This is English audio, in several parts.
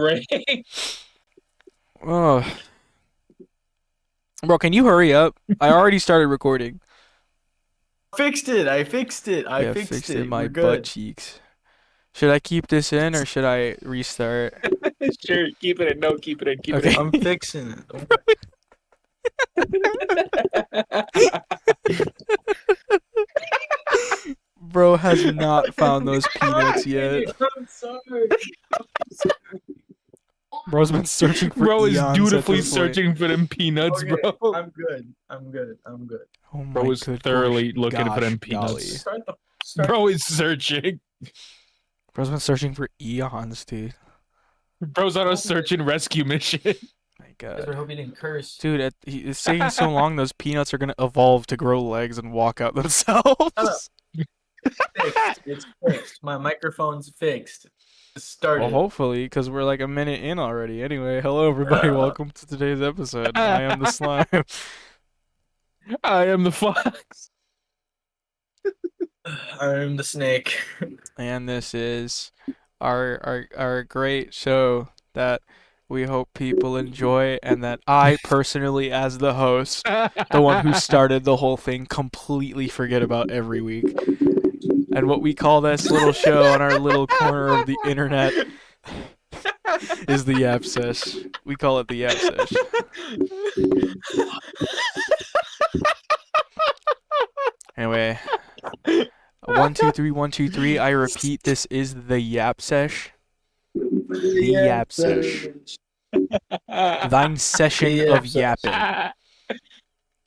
Right. Oh, bro, can you hurry up? I already started recording. Fixed it. I fixed it. I Yeah, fixed fixed in it. my We're butt good. cheeks. Should I keep this in or should I restart? Sure, keep it in. No, keep it in. Keep Okay. I'm fixing it. it Bro has not found I'm those peanuts yet. sorry. I'm sorry. Bro's been searching for Bro is eons at dutifully this point. searching for them peanuts, Okay, bro. I'm good. I'm good. I'm good. Oh Bro my is good thoroughly looking for gosh, them golly. peanuts. Start. Bro is searching. Bro's been searching for eons, dude. Bro's on a search and rescue mission. My I god. hope you didn't curse. Dude, it's taking so long, those peanuts are gonna evolve to grow legs and walk out themselves. Fixed. It's fixed. My microphone's fixed. It Well, started. hopefully, because we're like a minute in already. Anyway, hello everybody, welcome to today's episode. I am the slime. I am the fox. I'm the snake. And this is our great show that we hope people enjoy and that I personally, as the host, the one who started the whole thing, completely forget about every week. And what we call this little show on our little corner of the internet is the Yap Sesh. We call it the Yap Sesh. Anyway, 1 2 3 1 2 3. I repeat, this is the Yap Sesh. The Yap Sesh. Thine session of yapping.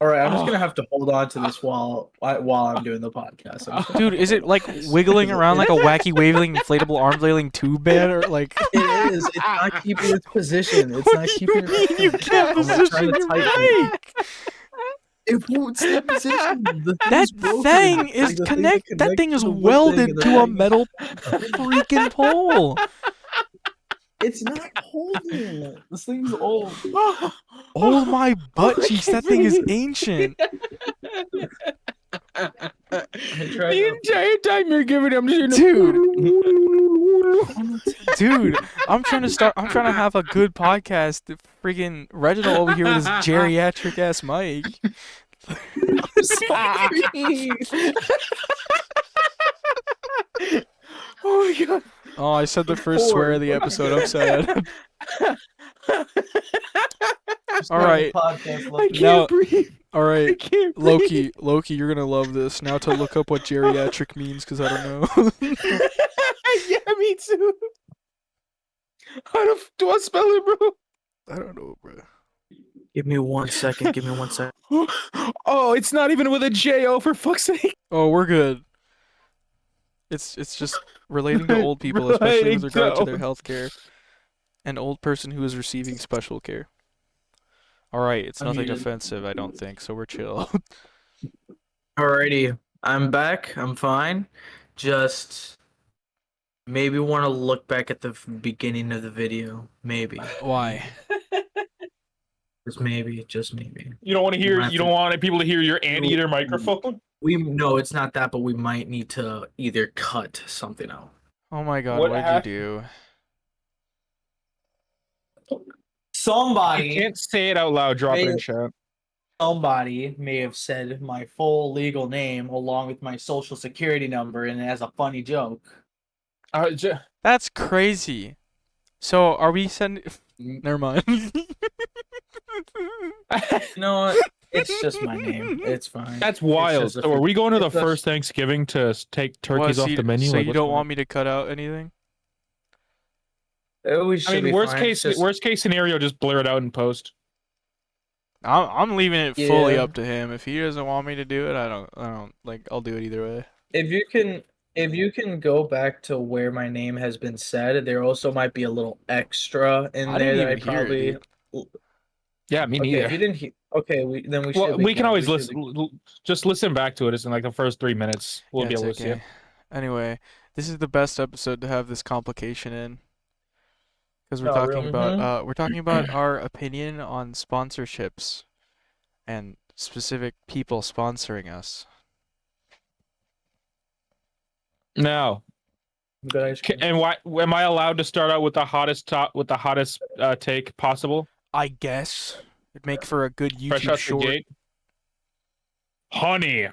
All right, I'm just gonna have to hold on to this while I'm doing the podcast. Dude, is it like wiggling around like a wacky waving inflatable arm flailing tube bed or like? It is. It's not keeping its position. It's What not do keeping you mean its you position. can't I'm position trying to your tighten it. mic? It won't stay positioned. The That thing's broken. thing is Like, the thing connect. That connects thing to is the wood thing welded and the to a thing- metal freaking pole. It's not holding. This thing's old. Oh my butt cheeks! That thing is ancient. The entire time you're giving him, Dude, I'm trying to have a good podcast. Freaking Reginald over here with his geriatric ass mic. Oh my god. Oh, I said the first swear of the episode. I'm sad. All right. I can't Now- breathe. All I right. can't breathe. Loki, you're gonna love this. Now to look up what geriatric means, because I don't know. Yeah, me too. Do I spell it, bro? I don't know, bro. Give me 1 second. Give me 1 second. Oh, it's not even with a J-O, for fuck's sake. Oh, we're good. It's just relating to old people, especially with regard to their health care. An old person who is receiving special care. Alright, it's nothing offensive, I don't think, so we're chill. Alrighty, I'm back. I'm fine. Just maybe want to look back at the beginning of the video. Maybe. Why? Just maybe. Just maybe. You don't want to hear. You don't want people to hear your anteater microphone. No, it's not that, but we might need to either cut something out. Oh my god, What what did happened? you do? You Somebody can't say it out loud. Drop it in Hey. chat. may have said my full legal name along with my social security number and as a funny joke. That's crazy. So, are we sending... Never mind. No, it's just my name. It's fine. That's wild. just a So are we going to the it's a- first Thanksgiving to take turkeys What, off the menu? So Like, you what's don't going want me to cut out anything? We on? should I be mean, worst fine. case, Just- worst case scenario, just blur it out in post. I'm leaving it fully Yeah. up to him. If he doesn't want me to do it, I don't like. I'll do it either way. If you can go back to where my name has been said, there also might be a little extra in I there didn't that I even hear it, probably. Yeah, me Okay, neither. if you didn't hear, okay, then we should. Well, be we can fine. always We should listen. Just listen back to it. It's in like the first 3 minutes. We'll Yeah, be it's able to see it. okay. Anyway, this is the best episode to have this complication in, because we're Oh, talking really? about we're talking about our opinion on sponsorships, and specific people sponsoring us. Now, Good ice cream. And why am I allowed to start out with the hottest take possible? I guess it'd make for a good Fresh YouTube out the short. gate. Honey,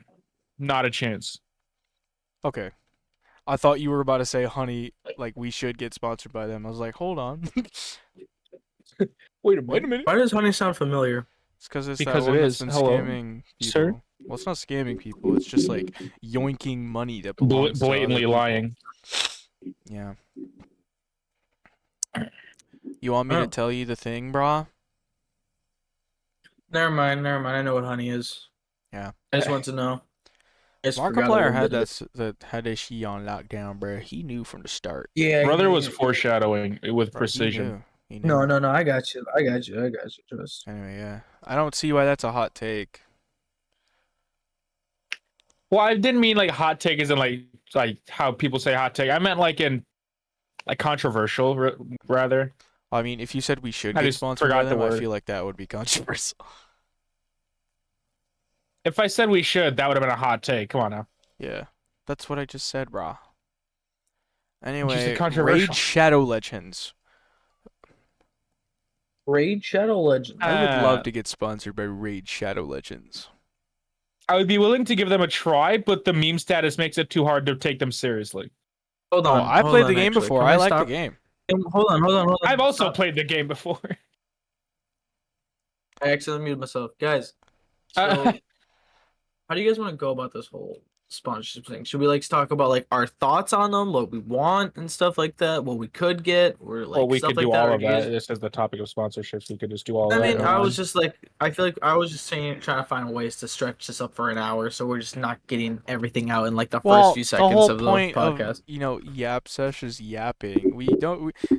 not a chance. Okay. I thought you were about to say honey, like we should get sponsored by them. I was like, hold on. Wait a Wait a minute. Why does honey sound familiar? It's because it's Because that it one is. that's been Hello, scamming people. sir? Well, it's not scamming people. It's just like yoinking money that belongs to other Blatantly people. lying. Yeah. You want me to Oh. tell you the thing, brah? Never mind. I know what honey is. Yeah. I just want to know. I just forgot a Markiplier little had bit of it. that had his she on lockdown, bro. He knew from the start. Yeah, Brother yeah, was yeah. foreshadowing with Bro, precision. He knew. No. I got you. Trust. Anyway, yeah. I don't see why that's a hot take. Well, I didn't mean like hot take isn't like how people say hot take. I meant like in like controversial rather. I mean, if you said we should I get just sponsored by forgot the them, I word. feel like that would be controversial. If I said we should, that would have been a hot take. Come on now. Yeah. That's what I just said, brah. said Anyway, controversial. Raid Shadow Legends. Raid Shadow Legends. I would love to get sponsored by Raid Shadow Legends. I would be willing to give them a try, but the meme status makes it too hard to take them seriously. Hold Oh, on. I hold played on, the game actually. before. Can I like the stop? game. Hold on. I've also Stop. played the game before. I accidentally muted myself. Guys, so how do you guys want to go about this whole sponsorship thing? Should we like talk about like our thoughts on them, what we want and stuff like that, what we could get, or like Well, we stuff could like do that? all Or of do you that. guys- This is the topic of sponsorships. We could just do all I of that. mean, at I was once. just like, I feel like I was just saying, trying to find ways to stretch this up for an hour, so we're just not getting everything out in like the Well, first few the seconds whole of the point podcast. of Yap Sesh is yapping.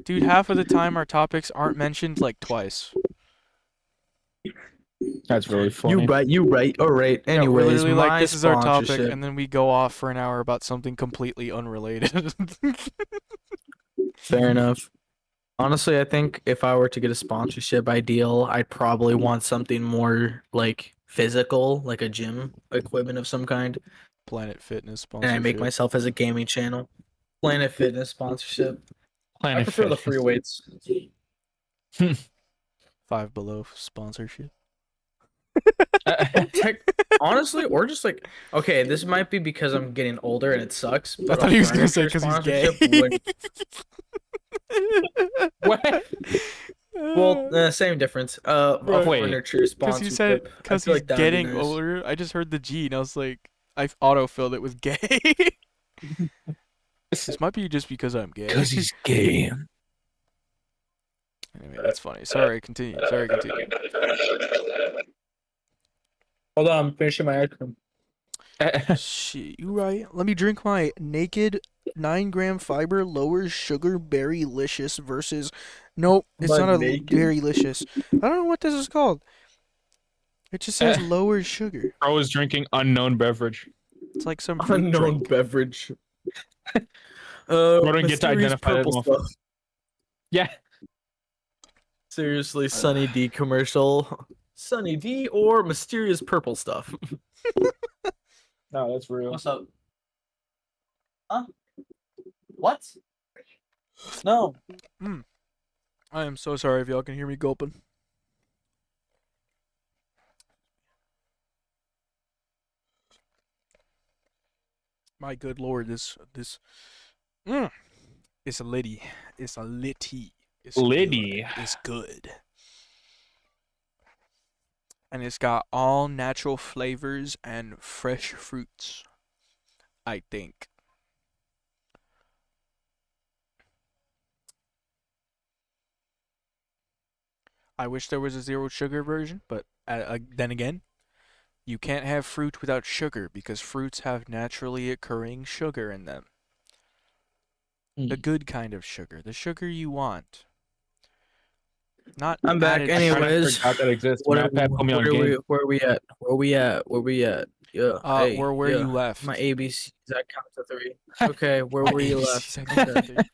Dude, half of the time our topics aren't mentioned like twice. That's really funny. You right. All right. Yeah, we're Anyways, literally like, my this is our topic, sponsorship. and then we go off for an hour about something completely unrelated. Fair enough. Honestly, I think if I were to get a sponsorship ideal, I'd probably want something more like physical, like a gym equipment of some kind. Planet Fitness And I sponsorship. make myself as a gaming channel. Planet Fitness sponsorship. I Planet prefer the free Fitness. weights. Five Below sponsorship. Honestly, or just like, okay, this might be because I'm getting older and it sucks. I But thought a he was gonna say furniture because he's gay. sponsorship What? Well, same difference. A Bro, wait. furniture Because sponsorship. he said I because feel he's like that would be getting nice. older. I just heard the G and I was like, I auto-filled it with gay. This might be just because I'm gay. Because he's gay. Anyway, that's funny. Sorry, continue. Hold on, I'm finishing my ice cream. Shit, you right. Let me drink my naked 9-gram fiber lowers sugar berry-licious versus. Nope, it's My not a naked? berry-licious. I don't know what this is called. It just says lowers sugar. Bro is drinking unknown beverage. It's like some fruit Unknown drink. beverage. Wouldn't get to mysterious identify that purple motherfucker. stuff. Yeah. Seriously, Sunny D commercial. Sunny D or mysterious purple stuff. No, that's real. What's up? Huh? What? No. I am so sorry if y'all can hear me gulping. My good lord, this it's a litty. It's a litty. It's Liddy. good. It's good. And it's got all natural flavors and fresh fruits, I think. I wish there was a zero sugar version, but then again, you can't have fruit without sugar because fruits have naturally occurring sugar in them. The good kind of sugar, the sugar you want. Not I'm back added anyways. I forgot that exists. What Matt Pat put me on where game. we at? Yeah. Hey, we're where yeah. you left. My ABCs, that count to 3. Okay, where were you left? ABCs,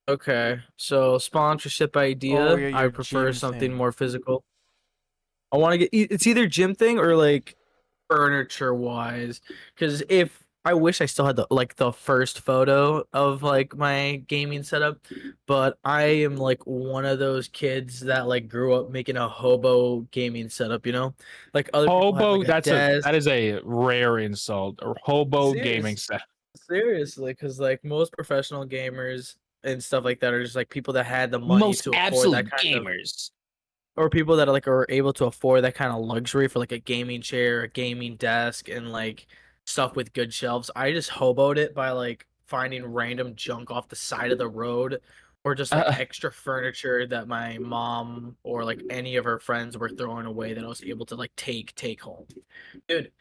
Okay. So sponsorship idea. Oh, yeah, I your prefer gym something thing. more physical. I want to get it's either gym thing or like furniture wise. Because if I wish I still had the first photo of like my gaming setup, but I am like one of those kids that like grew up making a hobo gaming setup, Like other people have Hobo, like a desk. that is a rare insult. A hobo gaming Serious, set. seriously, because like most professional gamers and stuff like that are just like people that had the money Most to afford that absolute kind of, gamers. or people that are able to afford that kind of luxury for like a gaming chair, a gaming desk, and like stuff with good shelves. I just hoboed it by like finding random junk off the side of the road or just like Uh, extra furniture that my mom or like any of her friends were throwing away that I was able to like take home. Dude,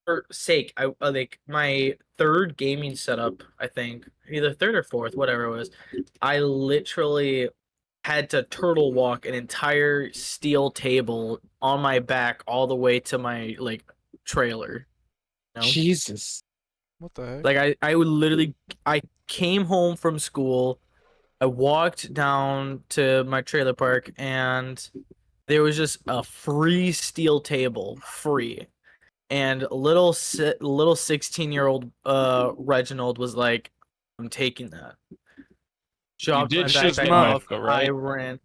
for sake, I like my third gaming setup, I think, either third or fourth, whatever it was. I literally had to turtle walk an entire steel table on my back all the way to my like trailer. You know? Jesus. What the heck? Like I would literally I came home from school, I walked down to my trailer park and there was just a free steel table, free. And little 16-year-old Reginald was like, I'm taking that. You Dropped my did just backpack get mine. off. Mefka, I right? ran.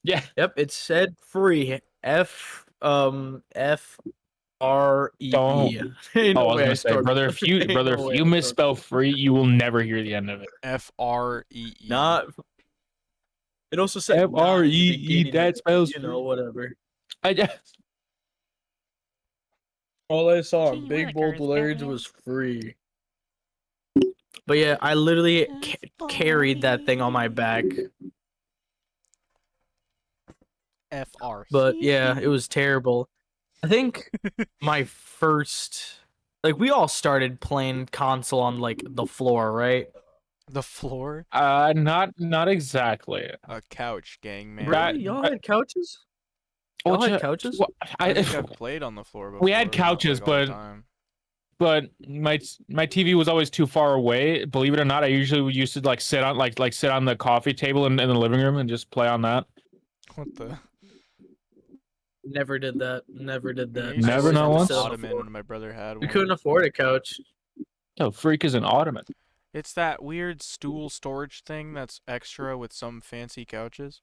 Yeah. Yep, it said free. FREE. Don't. Ain't Oh, no I was way I gonna say, struggled. Ain't brother, no if way you I struggled. misspell free, you will never hear the end of it. FREE. Not. It also said not at the FREE. beginning of That it. spells Whatever. I just All I saw in Gee big bold willikers, letters Batman. was free. But yeah, I literally Yes, carried that thing on my boy. back. FR. But yeah, it was terrible. I think my first, like, we all started playing console on like the floor, right? The floor? not exactly. A couch, gang, man. That- Really? Y'all had couches? Y'all Which, had couches? well, I think I've played on the floor before. we had not, couches, like, all the but time. my TV was always too far away. Believe it or not, I usually used to like sit on sit on the coffee table in the living room and just play on that. What the? Never did that. Never did I that. used I to Never always sit know had on to the once? sit on the ottoman floor. when my brother had We one. couldn't afford a couch. Yo, freak is an ottoman. It's that weird stool storage thing that's extra with some fancy couches.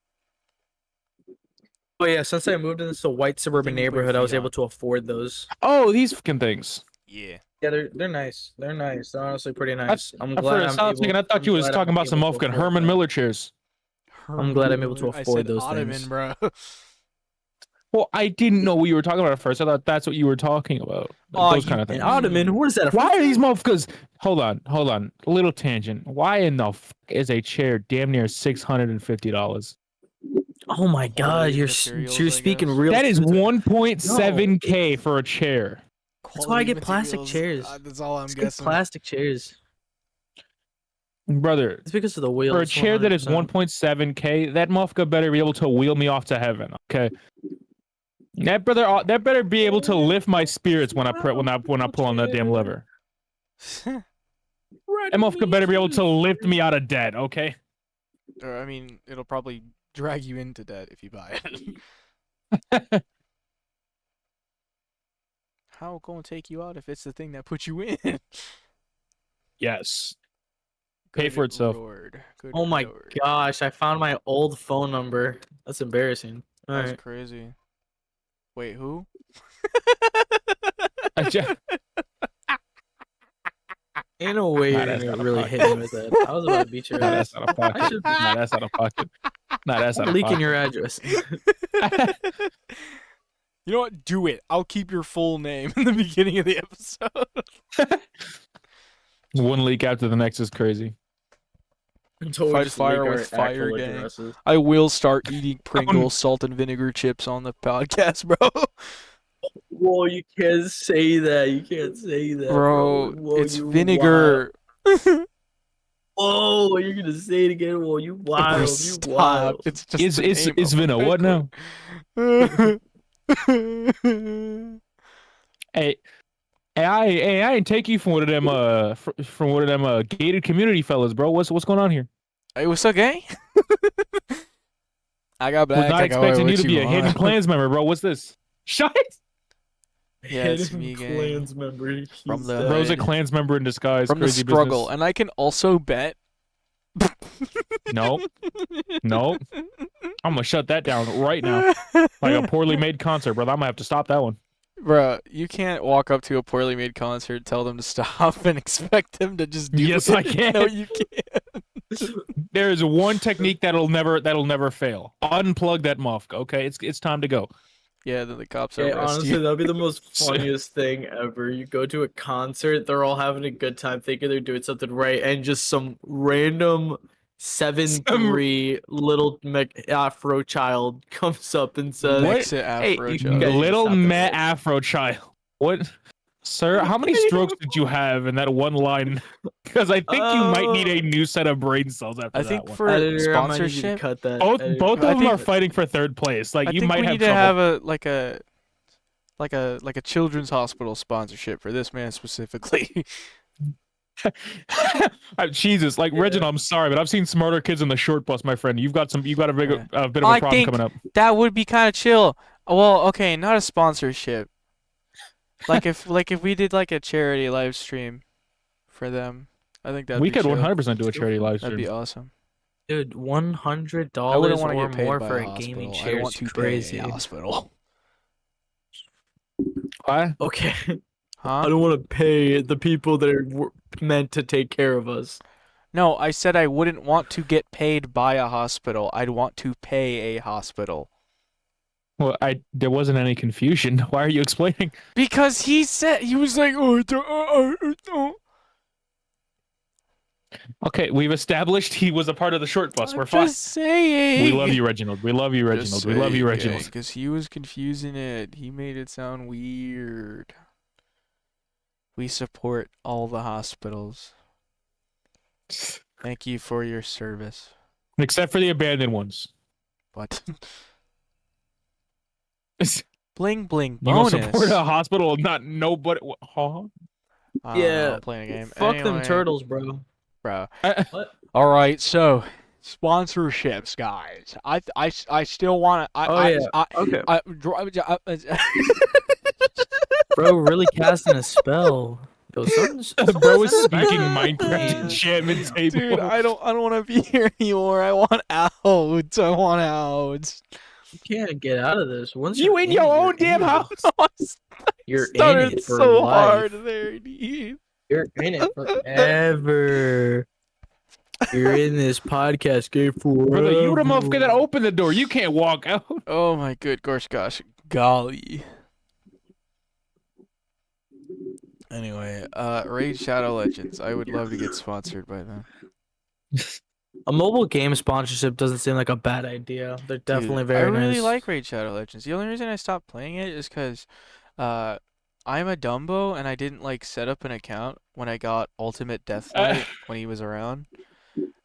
But yeah, since I moved into a white suburban Thing you put your neighborhood, I was feet able on. to afford those. Oh, these fucking things. Yeah. Yeah, they're nice. They're nice. They're honestly pretty I, nice. I'm for glad a I'm solid second, I thought I'm you was glad talking I'm about some able to motherfucking afford Herman that. Miller chairs. I'm glad I'm able to I afford said those ottoman, things. bro. Well, I didn't know what you were talking about at first. I thought that's what you were talking about. Like Aw, those kind of An things. ottoman? What is that? Why are these motherfuckers? Hold on. A little tangent. Why in the fuck is a chair damn near $650? Oh my god, Quality you're materials, you're I speaking guess. real That is truth. 1.7K for a chair. That's why I Quality get plastic materials, chairs. That's all I'm Just get guessing. plastic chairs. Brother, It's because of the wheels. for a chair that is 100%. 1.7K, that motherfucker better be able to wheel me off to heaven. Okay. That better be able to lift my spirits when I pull on that damn lever. That motherfucker better be able to lift me out of debt. Okay. Or, I mean, it'll probably drag you into debt if you buy it. How gonna take you out if it's the thing that put you in? Yes. Pay for Good itself. Lord. Good Oh my Lord. gosh, I found my old phone number. That's embarrassing. All That's right. crazy. Wait, who? I just, Ain't no way Nah, you're that's gonna out of really pocket. hit me with that. I was about to beat your nah, ass. that's out of pocket. should- Nah, that's out of pocket. Nah, that's out I'm of leaking pocket. your address. You know what? Do it. I'll keep your full name in the beginning of the episode. One leak after the next is crazy. Until we Fight just fire leak with our fire actual gang. addresses. I will start eating Pringles salt and vinegar chips on the podcast, bro. Whoa, you can't say that. You can't say that, Bro, Whoa, it's you vinegar. Wild. Whoa, you're gonna say it again. Whoa, you Bro, wild. You stop. wild. It's just Is the name is of Vino my what now? Hey, I ain't take you from one of them from one of them gated community fellas, bro. What's going on here? Hey, what's up, gang? I got Was back. not I got away expecting you what to be a hidden want. Klansman member, bro. What's this? Shut. Yeah, it's Hidden me, gang. Clans member. From He's the dead. Bro's a clans member in disguise. From the Crazy struggle, business. and I can also bet. Nope. Nope. I'm gonna shut that down right now. Like a poorly made concert, brother. I'm gonna have to stop that one. Bruh, you can't walk up to a poorly made concert, tell them to stop, and expect them to just do Yes, it. I can. No, you can't. There is one technique that'll never fail. Unplug that muffler. Okay, it's time to go. Yeah, then the cops Okay, arrest honestly, you. that'd be the most funniest thing ever. You go to a concert, they're all having a good time, thinking they're doing something right, and just some random 7'3" little Afro child comes up and says, What? Exit "Hey, Afro you child. guys need to Little stop that Matt right Afro child. What? Sir, how many Okay. strokes did you have in that one line? Because I think you might need a Oh. new set of brain cells after I that think one. for Editor, I might need you to sponsorship, cut that. Both Editor, both of I them are think- fighting for third place. Like I you think might we have need to trouble. have a children's hospital sponsorship for this man specifically. Jesus, like Yeah. Reginald, I'm sorry, but I've seen smarter kids in the short bus, my friend. You got a bit of Yeah. a bit of I a problem think coming up. that would be kind of chill. Well, okay, not a sponsorship. Like if we did like a charity live stream for them, I think that'd We be could chill. 100% do a charity live That'd be stream. awesome. Dude, $100 I wouldn't want to or get paid more by for a a gaming hospital. chair I'd want is to crazy. pay a hospital. Why? Okay, I Huh? don't want to pay the people that are meant to take care of us. No, I said I wouldn't want to get paid by a hospital. I'd want to pay a hospital. Well, there wasn't any confusion. Why are you explaining? Because he was like, oh, I don't. Okay, we've established he was a part of the short bus. We're I'm fine. just saying. We love you, Reginald. We love you, Reginald. We love you, Reginald. Because he was confusing it. He made it sound weird. We support all the hospitals. Thank you for your service. Except for the abandoned ones. What? You Bling bling gonna bonus. support a hospital, not nobody. Huh? I don't know, Yeah, I'm playing a game. Fuck them Anyway, turtles, bro. bro. What? All right, so sponsorships, guys. I still want to. Oh, yeah. Okay. Bro, really casting a spell. Yo, Bro is someone's speaking back. Minecraft enchantment table. Dude, I don't want to be here anymore. I want out. I want out. You can't get out of this. Once You you're in your it, own you're damn in it. house. You're in Stuttered it for so life. hard there, dude. You're in it forever. You're in this podcast game forever. Brother, you the motherfucker that opened the door. You can't walk out. Oh my good gosh, golly. Anyway, Raid Shadow Legends. I would love to get sponsored by them. A mobile game sponsorship doesn't seem like a bad idea. They're definitely Dude, very I really nice. like Raid Shadow Legends. The only reason I stopped playing it is because I'm a Dumbo and I didn't like set up an account when I got Ultimate Death Knight when he was around.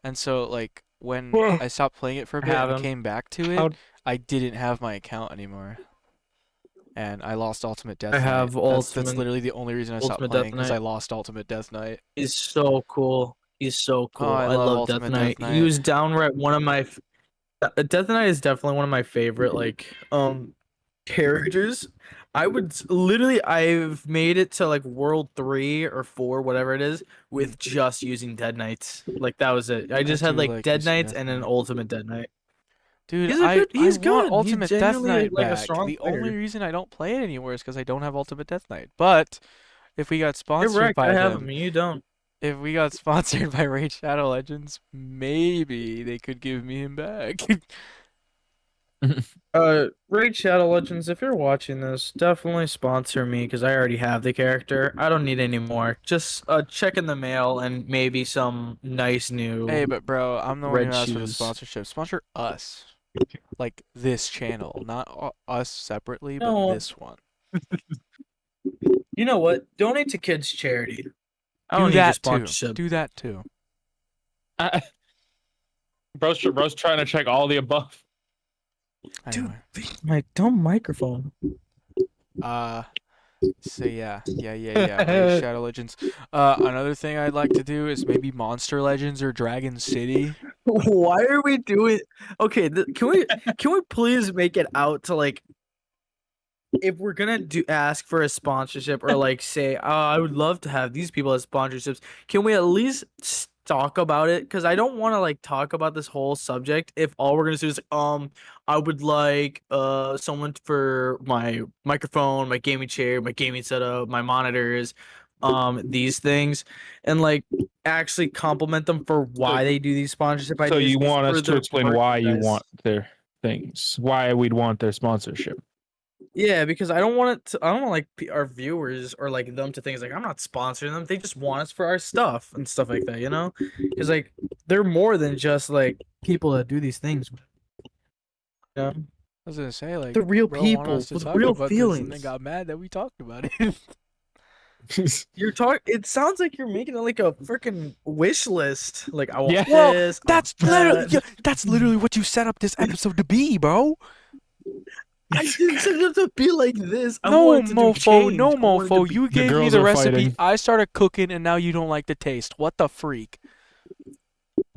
And so like when I stopped playing it for a bit and came back to it, I didn't have my account anymore. And I lost Ultimate Death Knight. have That's Ultimate- literally the only reason I stopped Ultimate Death playing because I Knight. lost Ultimate Death Knight. He's so cool. He's so cool. I I love love Ultimate Death Death Knight. Knight. He was downright one of my Death Knight is definitely one of my favorite like characters. I've made it to like world 3 or 4, whatever it is, with just using Dead Knights. Like that was it. I just had do like like Dead using Knights Death and an Knight. Ultimate Dead Knight. Dude, He's good. I Good. want He's Ultimate Death genuinely, Knight like, a back. strong The player. only reason I don't play it anymore is because I don't have Ultimate Death Knight. But if we got You're sponsored right. by I have them, him. You don't. if we got sponsored by Raid Shadow Legends, maybe they could give me him back. Raid Shadow Legends, if you're watching this, definitely sponsor me because I already have the character. I don't need any more. Just check in the mail and maybe some nice new. Hey, but bro, I'm the one Red who asked for the shoes. sponsorship. Sponsor us. Like this channel, not us separately, but No. this one. You know what? Donate to kids charity. I Do don't need your that too. sponsorship. Do that too. Bro's trying to check all the above. Anyway. My dumb microphone. So yeah. Raid Shadow Legends. Another thing I'd like to do is maybe Monster Legends or Dragon City. Why are we doing? Okay, can we please make it out to like if we're gonna ask for a sponsorship or like say, oh, I would love to have these people as sponsorships, can we at least talk about it? Because I don't want to like talk about this whole subject if all we're gonna do is I would like someone for my microphone, my gaming chair, my gaming setup, my monitors, these things, and like actually compliment them for why they do these sponsorship So ideas you want for us to their explain why you merchandise. want their things, why we'd want their sponsorship. Yeah, because I don't want it to, I don't want like our viewers or like them to think it's like I'm not sponsoring them. They just want us for our stuff and stuff like that, you know? Because like they're more than just like people that do these things. You know? I was gonna say, like, The real bro wanted people us to with talk real about this, and they feelings. got mad that we talked about it. You're talking. It sounds like you're making it like a freaking wish list. Like I want Yeah. Well, this. I that's want literally that. that's literally what you set up this episode to be, bro. I didn't set it up to be like this. I No, wanted to do mofo, change. no, I wanted to mofo. be. You The gave me girls the are recipe. fighting. I started cooking, and now you don't like the taste. What the freak?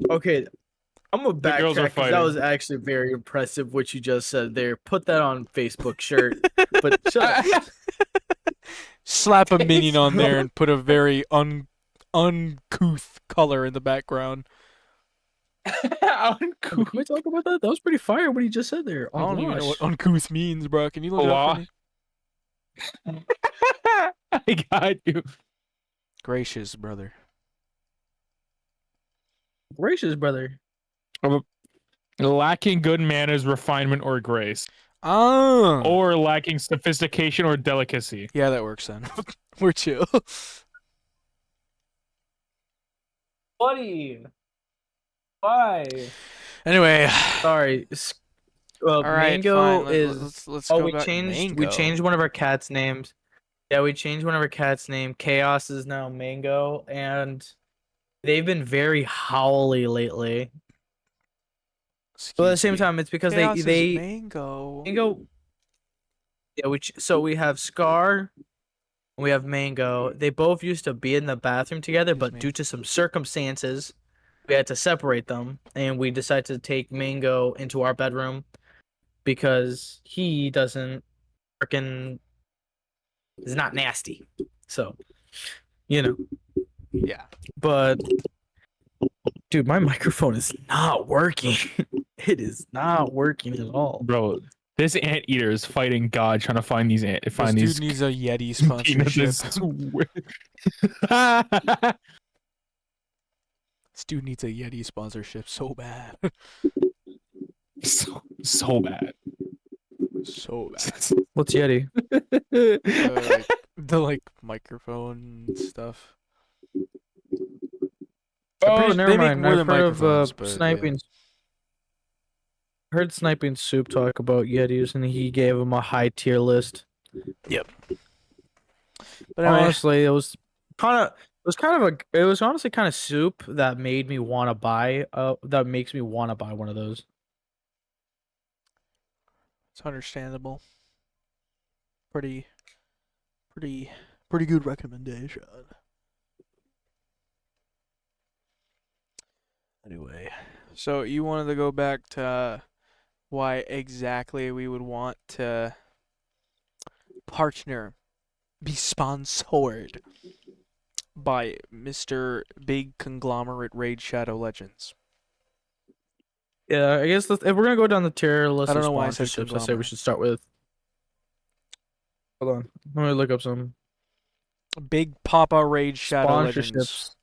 Okay, I'm gonna The girls are backtrack because that fighting. was actually very impressive what you just said there. Put that on Facebook shirt. But shut up. Slap a minion on there and put a very uncouth color in the background. Can we talk about that? That was pretty fire what he just said there. I don't even know what Gosh. uncouth means, bro. Can you look it up for me? I got you. Gracious, brother. Gracious, brother. Lacking good manners, refinement, or grace, Ah. or lacking sophistication or delicacy. Yeah, that works then. We're chill. Buddy. Why? Anyway. Sorry. All right, Mango fine. is. Let's Oh, go we back. changed. We Mango. changed one of our cats' names. Yeah, we changed one of our cats' name. Chaos is now Mango, and they've been very howly lately. But at the Excuse same me. time, it's because Chaos they is mango. Mango. Yeah, so we have Scar, we have Mango. They both used to be in the bathroom together, Excuse but me. due to some circumstances, we had to separate them, and we decided to take Mango into our bedroom because he doesn't freaking is not nasty. So, you know. Yeah. But dude, my microphone is not working. It is not working at all. Bro, this anteater is fighting God trying to find these This dude needs a Yeti peanuts. sponsorship. This dude needs a Yeti sponsorship so bad. so bad. So bad. What's Yeti? The microphone stuff. Oh, never they make mind. more I've than heard microphones, of but sniping. Heard Sniping Soup talk about Yetis, and he gave him a high tier list. Yep. But anyway, Honestly, it was honestly kind of soup that made me want to buy. That makes me want to buy one of those. it's understandable. Pretty good recommendation. Anyway, so you wanted to go back to why exactly we would want to partner, be sponsored by Mr. Big Conglomerate Raid Shadow Legends. Yeah, I guess if we're gonna go down the tier list I don't of know why I said sponsorships, I say we conglomerate. should start with. Hold on, let me look up some Big Papa Raid Shadow Legends. sponsorships.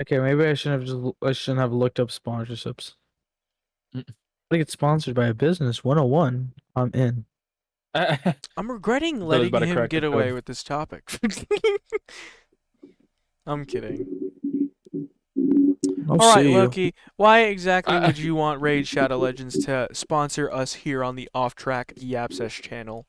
Okay, maybe I shouldn't have looked up sponsorships. I get sponsored by a business 101. I'm in. I'm regretting was letting about to him correct get the away code. with this topic. I'm kidding. I'll All right, see you. Loki. Why exactly would you want Raid Shadow Legends to sponsor us here on the Off Track Yapsesh channel?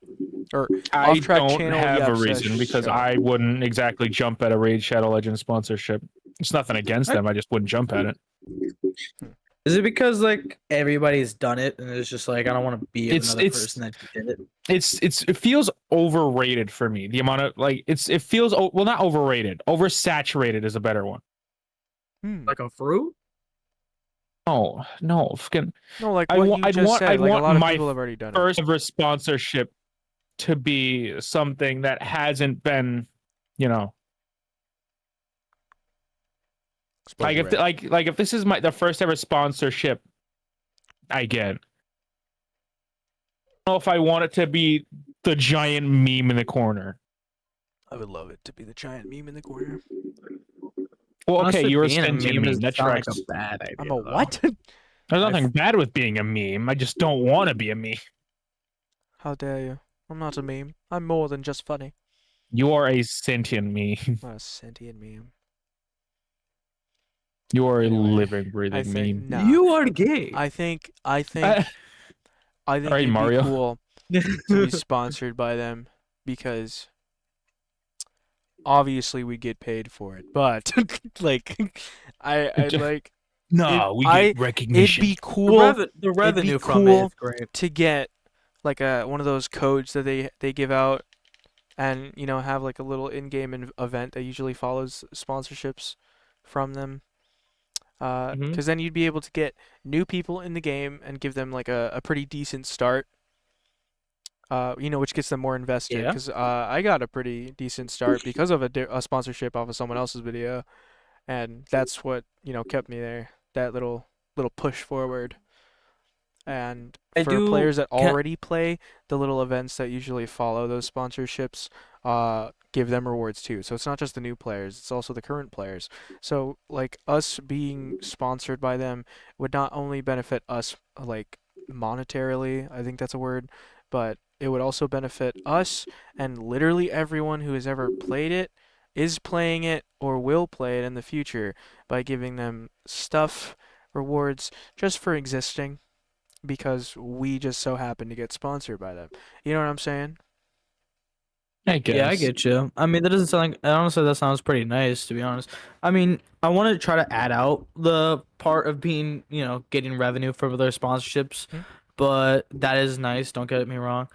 Or I Off Track don't channel have a Yapsesh reason because show. I wouldn't exactly jump at a Raid Shadow Legends sponsorship. It's nothing against them. I just wouldn't jump at it. Is it because like everybody's done it and it's just like I don't want to be another person that did it? It feels overrated for me. The amount of it feels well, not overrated. Oversaturated is a better one. Like a fruit? No, fucking. No, like what you just said. I'd Like a want lot of my people have already done it. first ever sponsorship to be something that hasn't been, you know, like Explain, if right? like if this is the first ever sponsorship I get. I don't know if I want it to be the giant meme in the corner. I would love it to be the giant meme in the corner. Well, okay, Honestly, you're a being a sentient meme meme. doesn't That sound like a tracks. bad idea. I'm a though. what? There's I nothing bad with being a meme. I just don't want to be a meme. How dare you? I'm not a meme. I'm more than just funny. You are a sentient meme. Not a sentient meme. You are a Anyway, living, I breathing think meme. nah. You are gay. I think All right, it'd Mario. be cool to be sponsored by them because obviously we get paid for it. But like I'd like No, we it'd get recognition. be cool. The It'd be revenue from it cool is great. to get like one of those codes that they give out and have like a little in-game event that usually follows sponsorships from them. Mhm. Because then you'd be able to get new people in the game and give them like a pretty decent start. Which gets them more invested. Yeah. Because I got a pretty decent start because of a sponsorship off of someone else's video, and that's what kept me there. That little push forward. And I for do. players that Can, already play, the little events that usually follow those sponsorships give them rewards too. So it's not just the new players, it's also the current players. So like us being sponsored by them would not only benefit us like monetarily, I think that's a word, but it would also benefit us and literally everyone who has ever played it, is playing it, or will play it in the future by giving them stuff, rewards just for existing because we just so happen to get sponsored by them. You know what I'm saying? I guess. yeah, I get you. I mean, that doesn't sound like. Honestly, that sounds pretty nice, to be honest. I mean, I want to try to add out the part of being, getting revenue from their sponsorships, Hmm? but that is nice. Don't get me wrong.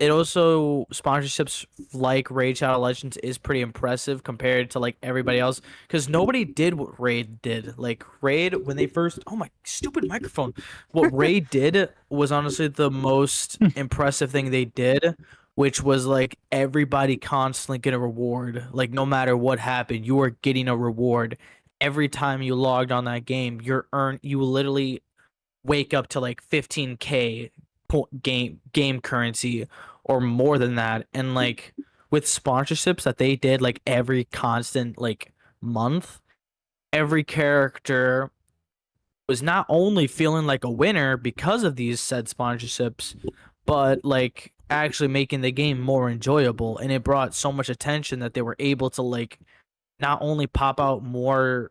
It also sponsorships like Raid Shadow Legends is pretty impressive compared to like everybody else because nobody did what Raid did. Like Raid when they first, oh my stupid microphone, what Raid did was honestly the most impressive thing they did, which was like everybody constantly get a reward. Like no matter what happened, you are getting a reward every time you logged on that game. You literally wake up to like 15K game currency or more than that, and like with sponsorships that they did like every constant like month, every character was not only feeling like a winner because of these said sponsorships, but like actually making the game more enjoyable, and it brought so much attention that they were able to like not only pop out more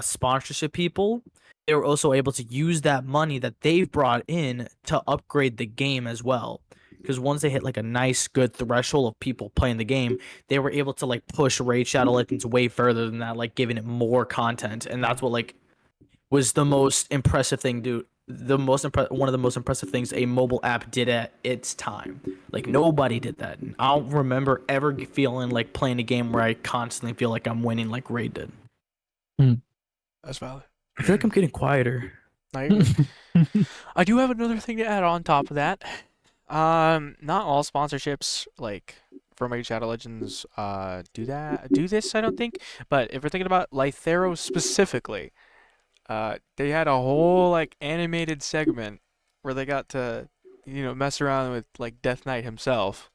sponsorship people, they were also able to use that money that they've brought in to upgrade the game as well. Because once they hit like a nice good threshold of people playing the game, they were able to like push Raid Shadow Legends way further than that, like giving it more content. And that's what like was the most impressive thing, dude. One of the most impressive things a mobile app did at its time. Like nobody did that. And I don't remember ever feeling like playing a game where I constantly feel like I'm winning like Raid did. That's valid. I feel like I'm getting quieter. I I do have another thing to add on top of that. Not all sponsorships like from Raid Shadow Legends do this, I don't think. But if we're thinking about Lythero specifically, they had a whole like animated segment where they got to mess around with like Death Knight himself,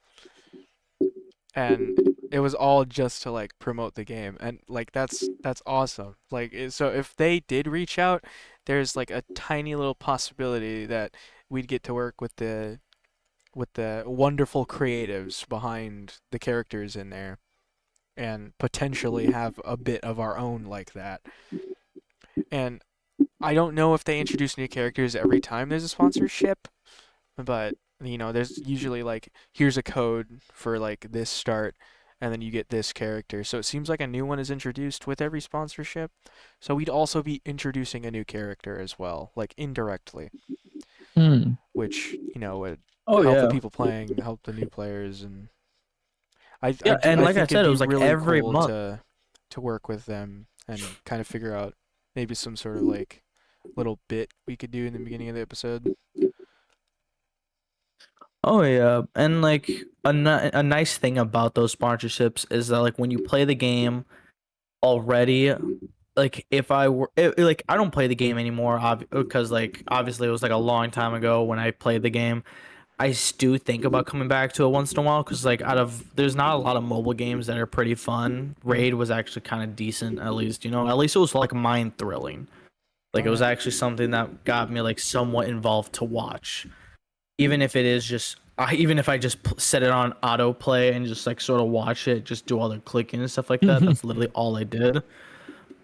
and it was all just to like promote the game, and like that's awesome. Like so if they did reach out, there's like a tiny little possibility that we'd get to work with the wonderful creatives behind the characters in there and potentially have a bit of our own like that. And I don't know if they introduce new characters every time there's a sponsorship, but there's usually like here's a code for like this start and then you get this character. So it seems like a new one is introduced with every sponsorship. So we'd also be introducing a new character as well, like indirectly, which, would Oh help the yeah. people playing, help the new players, and Yeah, and I like I think it'd said, it be was like really every cool month. to work with them and kind of figure out maybe some sort of like little bit we could do in the beginning of the episode. Oh yeah, and like a nice thing about those sponsorships is that like when you play the game already, like if I were like I don't play the game anymore because like obviously it was like a long time ago when I played the game. I do think about coming back to it once in a while because like out of there's not a lot of mobile games that are pretty fun. Raid was actually kind of decent, at least, you know, at least it was like mind thrilling. Like it was actually something that got me like somewhat involved to watch, even if it is just even if I just set it on autoplay and just like sort of watch it, just do all the clicking and stuff like that. That's literally all I did.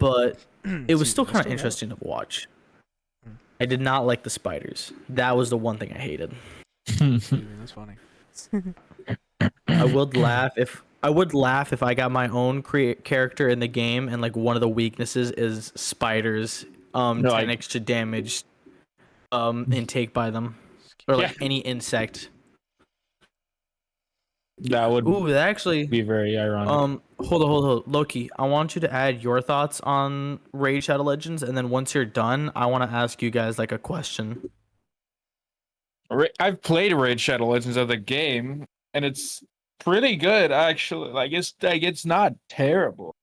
But it was Excuse still me, I kind of still got it. interesting to watch. Mm. I did not like the spiders. That was the one thing I hated. Excuse me, that's funny. I would laugh if I got my own character in the game and like one of the weaknesses is spiders, No, 10 extra damage intake by them, or yeah, like any insect. that would Ooh, that actually be very ironic. hold on. Loki, I want you to add your thoughts on Raid Shadow Legends, and then once you're done, I want to ask you guys like a question. I've played Raid Shadow Legends of the game, and it's pretty good actually. It's not terrible.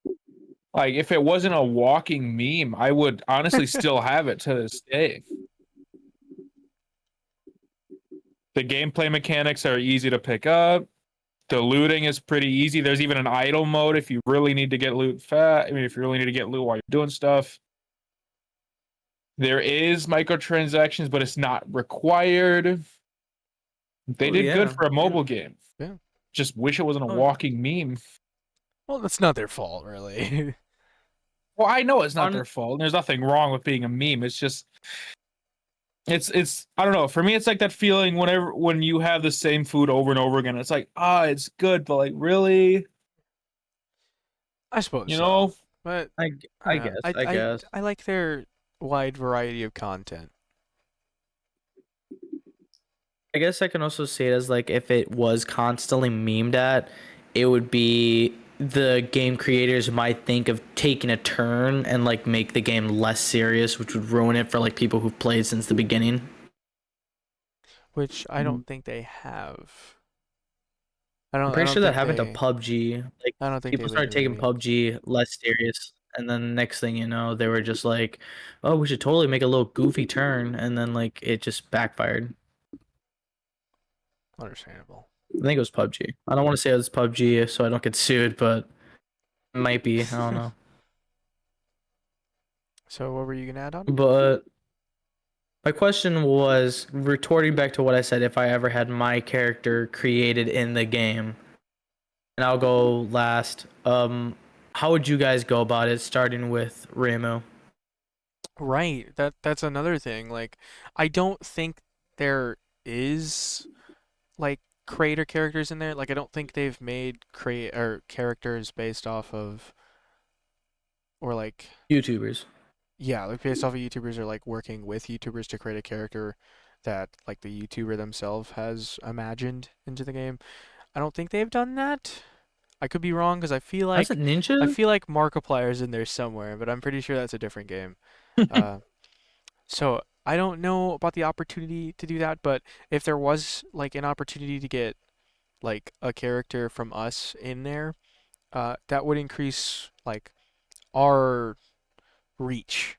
Like if it wasn't a walking meme, I would honestly still have it to this day. The gameplay mechanics are easy to pick up. The looting is pretty easy. There's even an idle mode if you really need to get loot if you really need to get loot while you're doing stuff. There is microtransactions, but it's not required. They did good for a mobile game. Yeah. Just wish it wasn't a Oh. walking meme. Well, that's not their fault, really. Well, I know it's not their fault. There's nothing wrong with being a meme. It's just it's I don't know. For me, it's like that feeling when you have the same food over and over again. It's like, it's good, but like really, I suppose you so. know? But I don't know. guess. I like their wide variety of content. I guess I can also see it as like if it was constantly memed at, it would be the game creators might think of taking a turn and like make the game less serious, which would ruin it for like people who've played since the beginning. Which I don't think they have. I I'm don't. I pretty don't sure that think happened to they. PUBG. Like I don't think people they've been started doing taking any. PUBG less serious, and then next thing you know, they were just like, "Oh, we should totally make a little goofy turn," and then like it just backfired. Understandable. I think it was PUBG. I don't want to say it was PUBG so I don't get sued, but it might be. I don't know. So what were you gonna add on? But my question was retorting back to what I said if I ever had my character created in the game. And I'll go last. How would you guys go about it starting with Remo? Right. That's another thing. Like, I don't think there is like creator characters in there. Like, I don't think they've made create or characters based off of or like YouTubers. yeah, like based off of YouTubers or like working with YouTubers to create a character that like the YouTuber themselves has imagined into the game. I don't think they've done that. I could be wrong because Has it I Ninja? feel like Markiplier's in there somewhere, but I'm pretty sure that's a different game. Uh, so I don't know about the opportunity to do that, but if there was like an opportunity to get like a character from us in there, that would increase like our reach,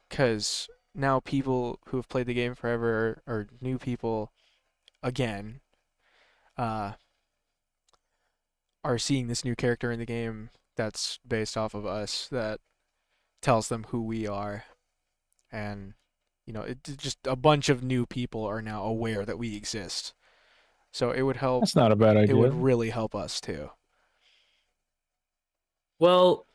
because now people who have played the game forever or new people again, uh, are seeing this new character in the game that's based off of us that tells them who we are, and just a bunch of new people are now aware that we exist. So it would help. That's not a bad It would idea. really help us too. Well,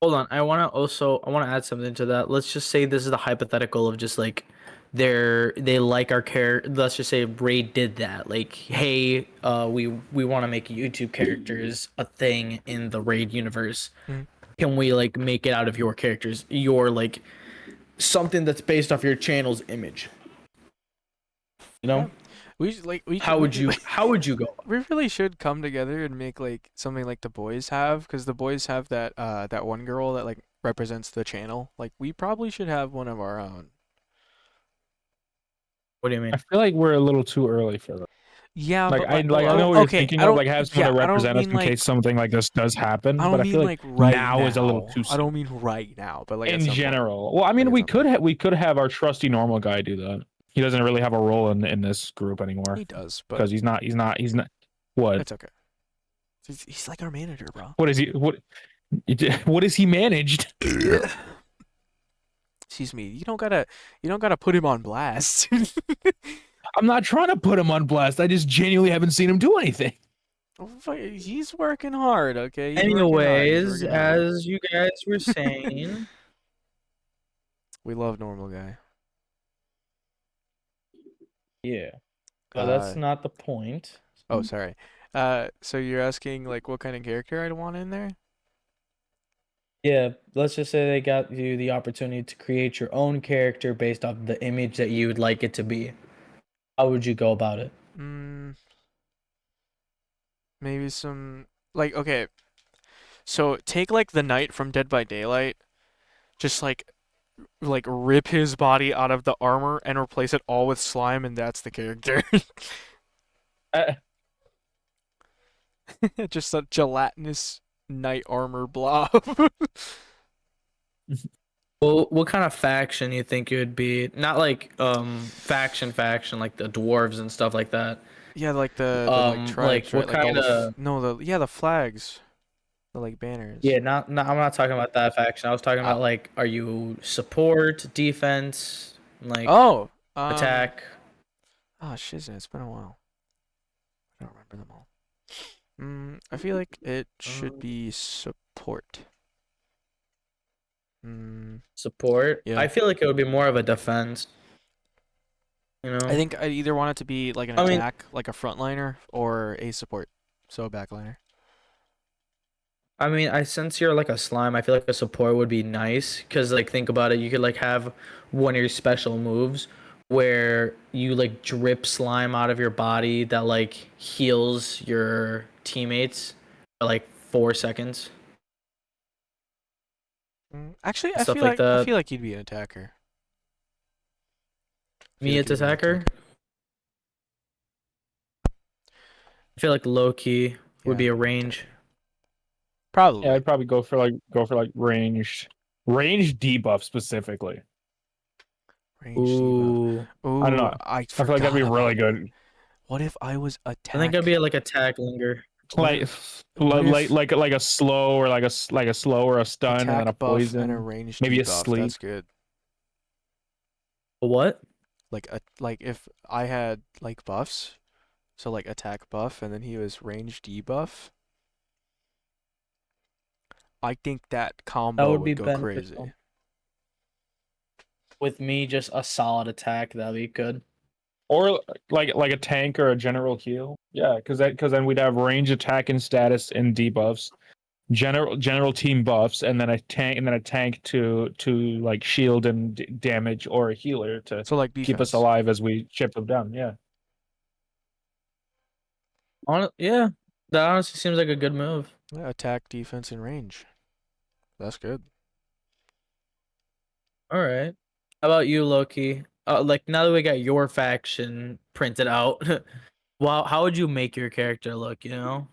hold on. I want to add something to that. Let's just say this is the hypothetical of just like they like our character. Let's just say Ray did that. Like, hey, we want to make YouTube characters a thing in the Raid universe. Mhm. Can we like make it out of your characters? Your like something that's based off your channel's image. You Yeah. know? How would you go? We really should come together and make like something like the boys have, because the boys have that that one girl that like represents the channel. Like we probably should have one of our own. What do you mean? I feel like we're a little too early for that. Yeah, Like but I know what you're okay, thinking I of, don't. like have someone Yeah, to I don't represent us mean in like. case something like this does happen. I But don't I feel mean like like right now is a little now. too I don't soon. mean right now, but like at In some point. general, well, I mean, Like at we some point. we could have our trusty normal guy do that. He doesn't really have a role in this group anymore He does, but because he's not. What? it's okay. He's like our manager, bro. What is he? What is he managed? Excuse me. You don't gotta put him on blast. I'm not trying to put him on blast. I just genuinely haven't seen him do anything. He's working hard, okay? He's working hard. Anyways, as you guys were saying, We love normal guy. yeah, but that's not the point. Oh, sorry. So you're asking like what kind of character I'd want in there? Yeah, let's just say they got you the opportunity to create your own character based off the image that you would like it to be. How would you go about it? Maybe some like okay. So take like the Knight from Dead by Daylight, just like rip his body out of the armor and replace it all with slime, and that's the character. Uh, Just a gelatinous knight armor blob. Well, what kind of faction you think it would be? Not like faction like the dwarves and stuff like that. Yeah, like the like tribes, what right? Like all kind of no, the flags, the like banners. Yeah, not I'm not talking about that faction. I was talking Uh, about like are you support, defense, like oh, attack? Oh, shiznit, it's been a while. I don't remember them all. I feel like it should be support. Support. Yeah. I feel like it would be more of a defense. You know? I think I either want it to be like an I mean- attack, like a frontliner, or a support, so a backliner. I mean, since you're like a slime, I feel like a support would be nice because like think about it, you could like have one of your special moves where you like drip slime out of your body that like heals your teammates for like 4 seconds. Actually, I Stuff feel like like I that. feel like you'd be an attacker. I feel Me, like it's you'd be an attacker. I feel like low key would be Yeah, a I'd be an range. attacker. yeah, Probably. I'd probably go for like range debuff specifically. Range debuff. Ooh, Ooh, I don't know. I I feel like that'd be forgot really about. good. What if I was I think I'd attack? be like attack linger. Like what if- like a slow or like a slow or a stun and then a Attack buff poison. and a range maybe a debuff. sleep. That's good. What? Like if I had like buffs, so like attack buff and then he was range debuff. I think that combo would be go beneficial. crazy. With me, just a solid attack, that'd be good. Or like a tank or a general heal. Yeah, because then we'd have range attack and status and debuffs, general team buffs, and then a tank to like shield and damage, or a healer to So like keep us defense. alive as we chip them down. Yeah. Yeah, that honestly seems like a good move. Yeah, attack, defense, and range. That's good. All right. How about you, Loki? Like now that we got your faction printed out, well, how would you make your character look? You know,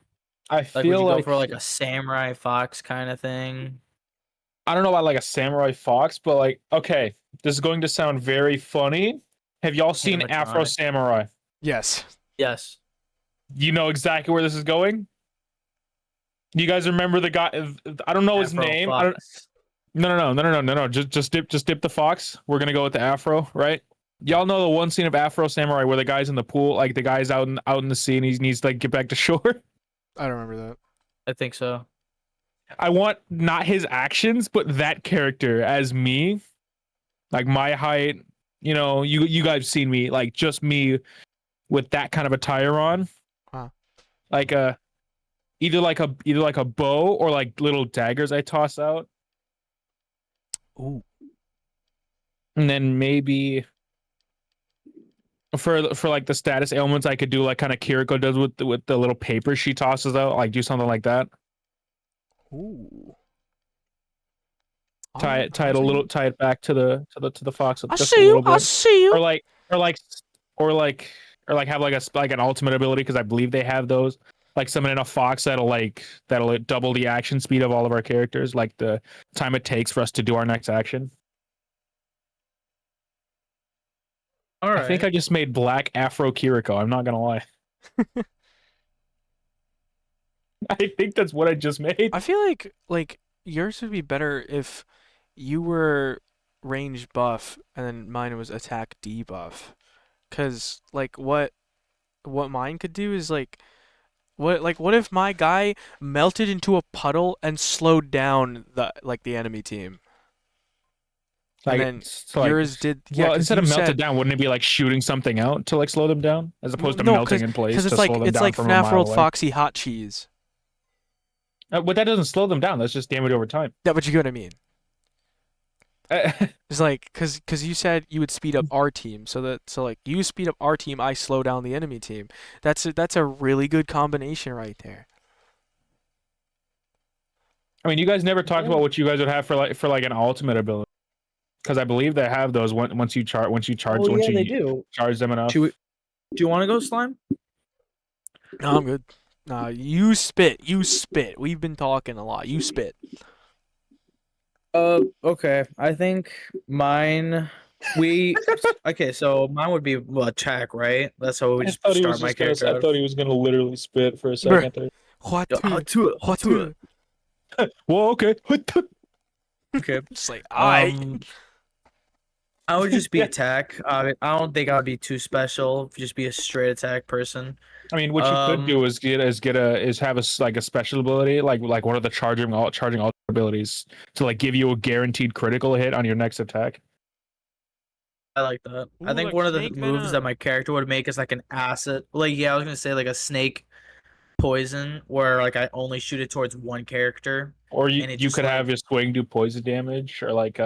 I like would feel you go like for like a samurai fox kind of thing? I don't know about like a samurai fox, but like okay, this is going to sound very funny. Have y'all seen Afro Animatronic. Samurai? Yes. Yes. You know exactly where this is going? You guys remember the guy? I don't know his Afro name. I don't, fox. no. Just dip the fox. We're gonna go with the afro, right? Y'all know the one scene of Afro Samurai where the guy's in the pool, like the guy's out in the sea, and he needs to like get back to shore. I don't remember that. I think so. I want not his actions, but that character as me, like my height. You know, you guys seen me, like just me with that kind of attire on, Huh. like either like a bow or like little daggers I toss out. Ooh. And then maybe for like the status ailments, I could do like kind of Kiriko does with the little paper she tosses out, like do something like that. Ooh. Tie I'm it, tie it a saying. little, tie it back to the fox I just a see you. little I bit, see you. or like, or like, or like, or like have like an ultimate ability because I believe they have those. Like summon in a fox that'll double the action speed of all of our characters, like the time it takes for us to do our next action. All I think right. I just made Black Afro Kiriko. I'm not gonna lie. I think that's what I just made. I feel like yours would be better if you were range buff and then mine was attack debuff. Cause like what mine could do is what if my guy melted into a puddle and slowed down the enemy team? And Like, then it's like, yours did, yeah, well, cause instead you of melted said down, wouldn't it be like shooting something out to like slow them down, as opposed to no, melting in place cause to slow them it's down like from a FNAF mile World away? Foxy Hot Cheese. But that doesn't slow them down. That's just damage over time. Yeah, but you get what I mean. It's like, cause you said you would speed up our team, so like you speed up our team, I slow down the enemy team. That's a really good combination right there. I mean, you guys never talked about what you guys would have for like an ultimate ability, because I believe they have those once you Oh once yeah, they you do. charge them enough. Do you want to go slime? No, I'm good. Nah, you spit. You spit. We've been talking a lot. You spit. Okay. I think mine. We okay. So mine would be attack, right? That's how we I just thought he was start my just gonna. character I out. thought he was gonna literally spit for a Bruh. second there. What Yo, to? hot to it. Well, okay. Okay. Just like I. I would just be Yeah. attack. I don't think I'd be too special. Just be a straight attack person. I mean, what you could do is have like a special ability, like one of the charging alt abilities to like give you a guaranteed critical hit on your next attack. I like that. I Ooh, think like one of the snake moves that venom. my character would make is like an acid. Like yeah, I was gonna say like a snake poison, where like I only shoot it towards one character, Or and it you just could have like your swing do poison damage, or like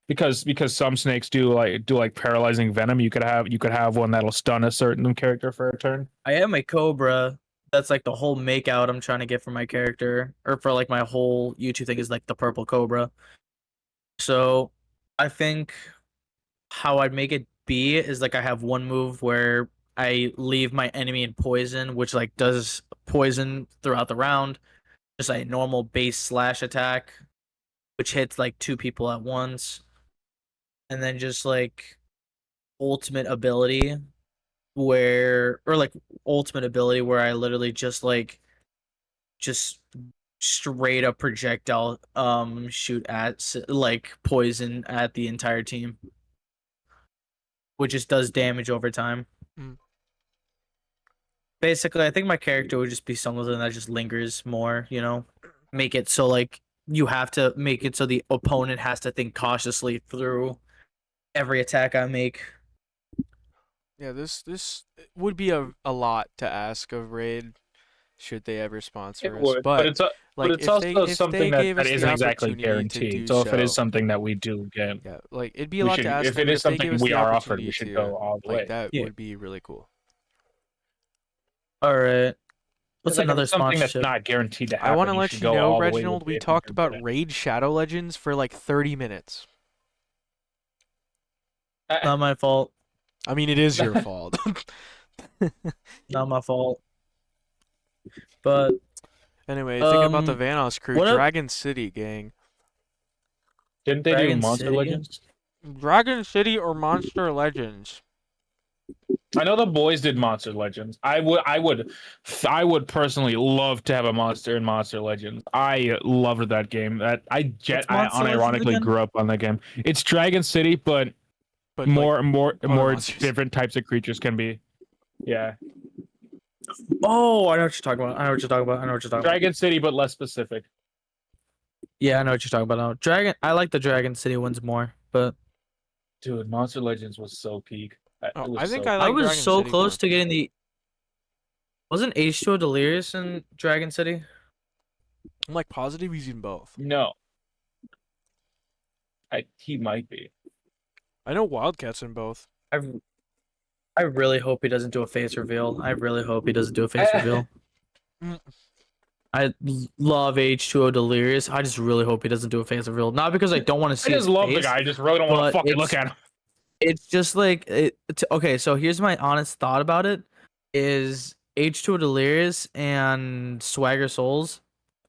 because some snakes do paralyzing venom. You could have one that'll stun a certain character for a turn. I am a cobra. That's like the whole make out I'm trying to get for my character, or for like my whole YouTube thing is like the purple cobra. So I think how I'd make it be is like I have one move where I leave my enemy in poison, which like does poison throughout the round. Just a normal base slash attack, which hits like two people at once. And then just like ultimate ability ultimate ability where I literally just straight up projectile shoot at like poison at the entire team, which just does damage over time. Mm. Basically, I think my character would just be something that just lingers more, make it so like you have to make it so the opponent has to think cautiously through every attack I make. Yeah, this would be a lot to ask of Raid should they ever sponsor us. But But like it's also if something they that, gave that us the isn't exactly opportunity to guaranteed. do So if it is so, something that we do get, yeah, like it'd be a we lot should. to ask If them, it but is if they something gave us we the are offered, opportunity we should to, go all the like way. that Yeah. would be really cool. All right. What's It's like if another it's something that's sponsorship? not guaranteed to I want happen, to you let should you go know, all the way with Reginald, we it if you talked can about get Raid Shadow Legends for like 30 minutes. Not my fault. I mean, it is your fault. Not my fault. But Anyway, thinking about the um, Vanoss crew, what up, Dragon City gang. Didn't they do Dragon Monster City? Legends? Dragon City or Monster Legends? I know the boys did Monster Legends. I would personally love to have a monster in Monster Legends. I loved that game. What's I Monster Legends unironically again? grew up on that game. It's Dragon City, but But like other more monsters. different types of creatures can be. Yeah, Oh, I know what you're talking about. I know what you're talking about. I know what you're talking about. Dragon City, but less specific. Yeah, I know what you're talking about now. I like the Dragon City ones more, but Dude, Monster Legends was so peak. It Oh, I was think so. I I like was Dragon so City close more. to getting the. Wasn't H2O Delirious in Dragon City? I'm like positive he's in both. No, he might be. I know Wildcat's in both. I I really hope he doesn't do a face reveal. I really hope he doesn't do a face reveal. Mm. love H2O Delirious. I just really hope he doesn't do a face reveal. Not because I don't want to I see just his love the face, guy. I just really don't want to but fucking look at him. it's just like okay, so here's my honest thought about it is H2O Delirious and Swagger Souls.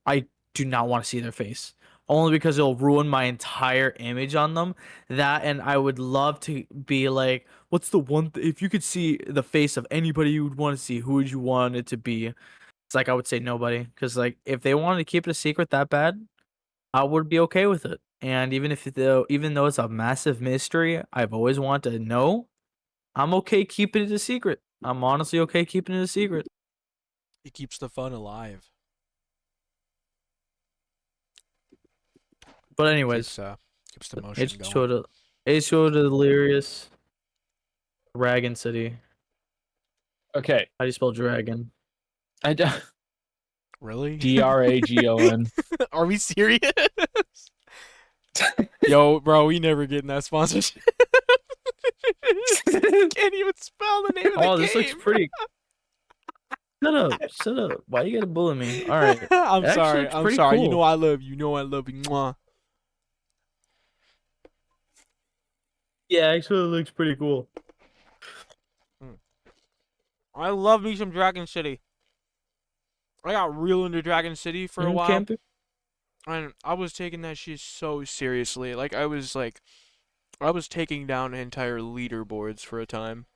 I do not want to see their face. Only because it'll ruin my entire image on them. That and I would love to be like, what's the one if you could see the face of anybody you would want to see, who would you want it to be? It's like I would say nobody. Because like if they wanted to keep it a secret that bad, I would be okay with it. And even though it's a massive mystery, I've always wanted to know. I'm okay keeping it a secret. I'm honestly okay keeping it a secret. It keeps the fun alive. But anyways, Keeps the motion H2O going. to H2O Delirious, Dragon City. Okay. How do you spell dragon? Really? Dragon. Are we serious? Yo, bro, we never getting that sponsorship. Can't even spell the name of the game. Oh, this looks pretty. Shut up! Shut up! Why you gotta bully me? All right. I'm It actually sorry. looks I'm pretty sorry. You cool. know I love you. You know I love you. Mwah. Yeah, actually, it looks pretty cool. I love me some Dragon City. I got real into Dragon City for a while. Camping? And I was taking that shit so seriously. I was taking down entire leaderboards for a time.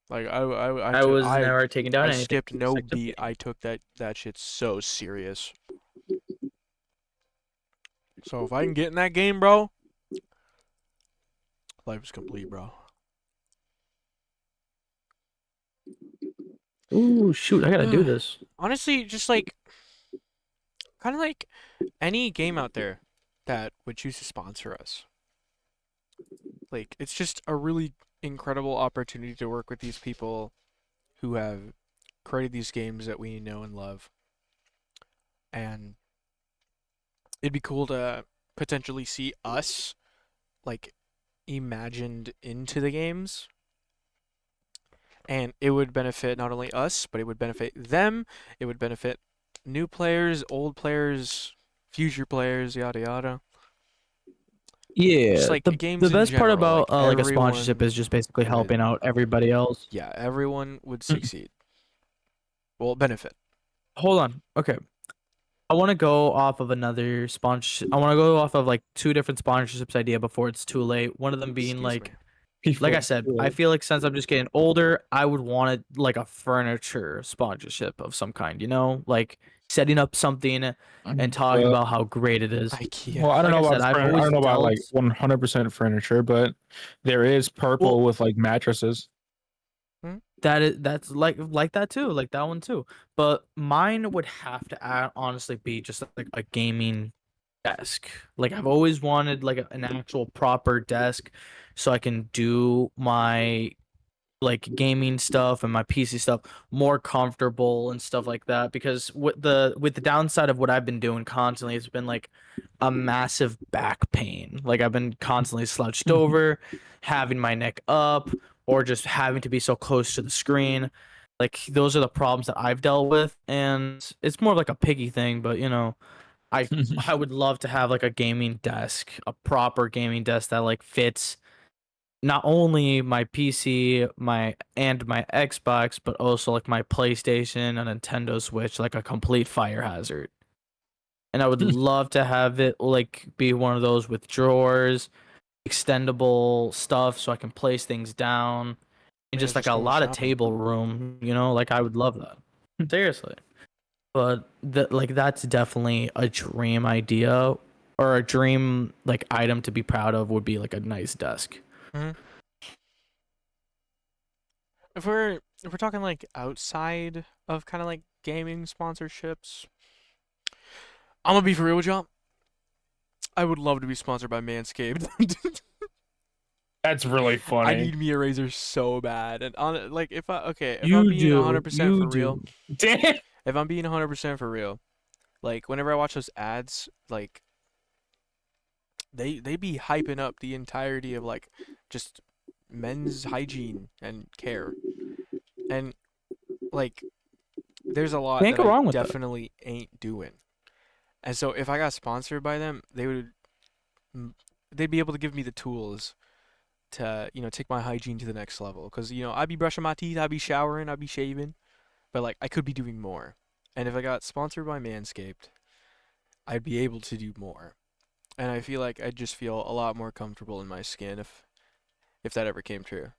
Like I was never taking down I anything. skipped no except beat. I took that shit so serious. So if I can get in that game, bro, life is complete, bro. Ooh, shoot! I gotta do this. Honestly, just like kind of like any game out there that would choose to sponsor us. Like it's just a really incredible opportunity to work with these people who have created these games that we know and love. And it'd be cool to potentially see us like imagined into the games. And it would benefit not only us, but it would benefit them. It would benefit new players, old players, future players, yada yada. Yeah, Just like games the in best part general, about like like a sponsorship everyone is just basically would, helping out everybody else. yeah, everyone would succeed. Well, benefit. Hold on. Okay. I want to go off of another sponsorship. I want to go off of like two different sponsorships idea before it's too late. One of them being Excuse like, me. like I said, I feel like since I'm just getting older, I would want it like a furniture sponsorship of some kind, you know, like setting up something and talking about how great it is. IKEA. Well, I don't Like know I about said, I've I always don't know about like dealt. 100% furniture, but there is purple Well, with like mattresses. that's like that too, like that one too. But mine would have to honestly be just like a gaming desk. Like I've always wanted like an actual proper desk so I can do my like gaming stuff and my PC stuff more comfortable and stuff like that because with the downside of what I've been doing constantly it's been like a massive back pain. Like I've been constantly slouched over, having my neck up or just having to be so close to the screen. Like those are the problems that I've dealt with and it's more of like a piggy thing, but you know, I I would love to have like a gaming desk, a proper gaming desk that like fits not only my PC, my Xbox, but also like my PlayStation, a Nintendo Switch, like a complete fire hazard. And I would love to have it like be one of those with drawers, extendable stuff so I can place things down, and Yeah, just like just a go lot of shopping. table room, you know, like I would love that. Seriously. But that's definitely a dream idea or a dream like item to be proud of would be like a nice desk. Mm-hmm. If we're talking like outside of kind of like gaming sponsorships, I'm gonna be for real with y'all. I would love to be sponsored by Manscaped. That's really I funny. need me a razor so bad, and on like if I'm You being do. 100% for real, Damn. if I'm being 100% for real, like whenever I watch those ads, like they be hyping up the entirety of like just men's hygiene and care, and like there's a lot Can't that go I wrong with that. definitely ain't doing. And so if I got sponsored by them, they'd be able to give me the tools to, take my hygiene to the next level. Because, I'd be brushing my teeth, I'd be showering, I'd be shaving. But, like, I could be doing more. And if I got sponsored by Manscaped, I'd be able to do more. And I feel like I'd just feel a lot more comfortable in my skin if that ever came true.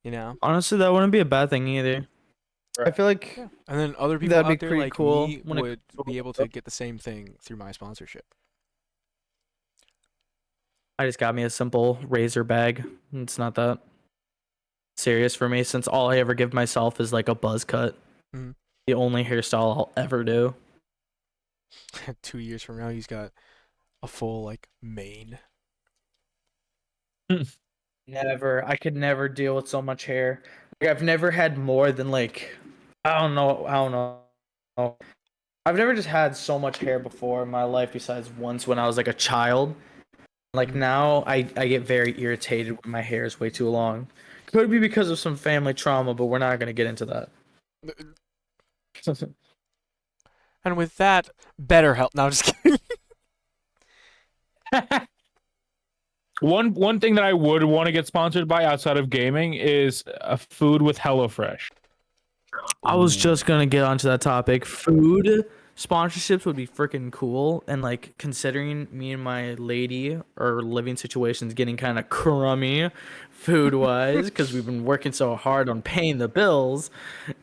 You know? Honestly, that wouldn't be a bad thing either. I feel like Yeah. And then other people that'd be out there pretty like cool me when it would comes be to able to get the same thing through my sponsorship. I just got me a simple razor bag. It's not that serious for me since all I ever give myself is like a buzz cut. Mhm. The only hairstyle I'll ever do. 2 years from now, he's got a full, like, mane. Never. I could never deal with so much hair. Like, I've never had more than like I don't know. I don't know. I've never just had so much hair before in my life besides once when I was like a child. Like now I get very irritated when my hair is way too long. Could be because of some family trauma, but we're not gonna get into that. And with that, BetterHelp. No, I'm just kidding. One thing that I would want to get sponsored by outside of gaming is a food with HelloFresh. I was just gonna get onto that topic. Food sponsorships would be freaking cool, and like considering me and my lady our living situations getting kind of crummy food wise because we've been working so hard on paying the bills,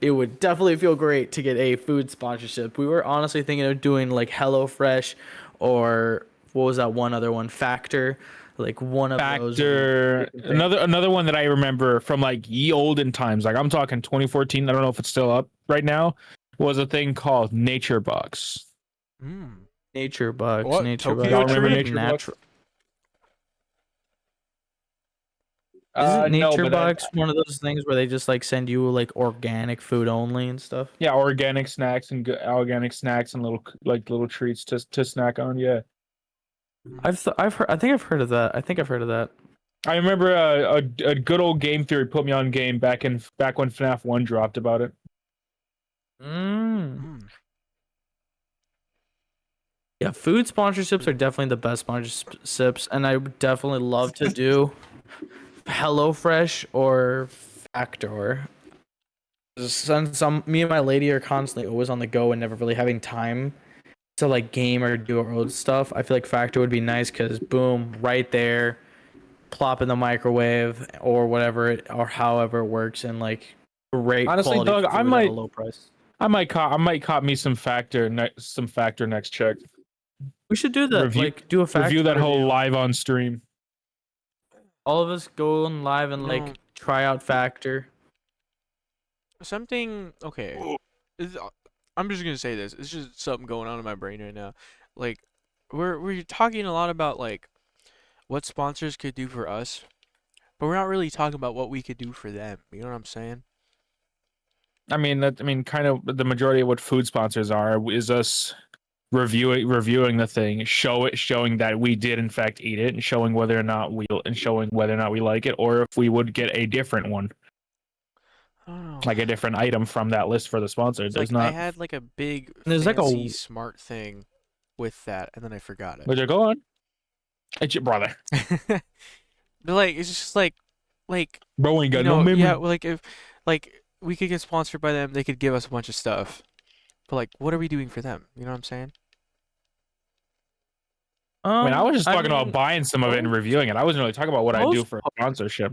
it would definitely feel great to get a food sponsorship. We were honestly thinking of doing like HelloFresh or what was that one other one, Factor, like one of those. Factor. Another one that I remember from like ye olden times, like I'm talking 2014. I don't know if it's still up right now. Was a thing called Nature Box. Nature Bucks. What? Nature Tokyo Bucks. Y'all remember Treat? Nature Natural. Bucks? Isn't No, Nature but that, Bucks one of those things where they just like send you like organic food only and stuff? yeah, organic snacks and organic snacks and little treats to snack on. Yeah, I've heard. I think I've heard of that. I think I've heard of that. I remember a good old Game Theory put me on game back when FNAF 1 dropped about it. Yeah, food sponsorships are definitely the best sponsorships, and I would definitely love to do HelloFresh or Factor. Since me and my lady are constantly always on the go and never really having time to like game or do our own stuff, I feel like Factor would be nice because boom, right there, plop in the microwave or whatever or however it works, and like great Honestly, quality Doug, food I at might a low price. I might cop me some Factor next check. We should do that. Review- like do a Factor Review that whole review. live on stream. All of us go on live and No. like try out Factor. Something, okay. I'm just gonna say this. It's just something going on in my brain right now. Like, we're talking a lot about like what sponsors could do for us, but we're not really talking about what we could do for them. You know what I'm saying? I mean, kind of the majority of what food sponsors are is us reviewing the thing, showing that we did in fact eat it, and showing whether or not we like it, or if we would get a different one, I don't know. like a different item from that list for the sponsor. It's There's like I not. had like a big There's like a- fancy smart thing with that, and then I forgot But go on. It's your brother. it. But like, it's just like, Bro ain't got you no know, memory. yeah, like if like we could get sponsored by them, they could give us a bunch of stuff. But like, what are we doing for them? You know what I'm saying? I mean, I was just talking mean, about buying some of it and reviewing it. I wasn't really talking about what I do for sponsorship.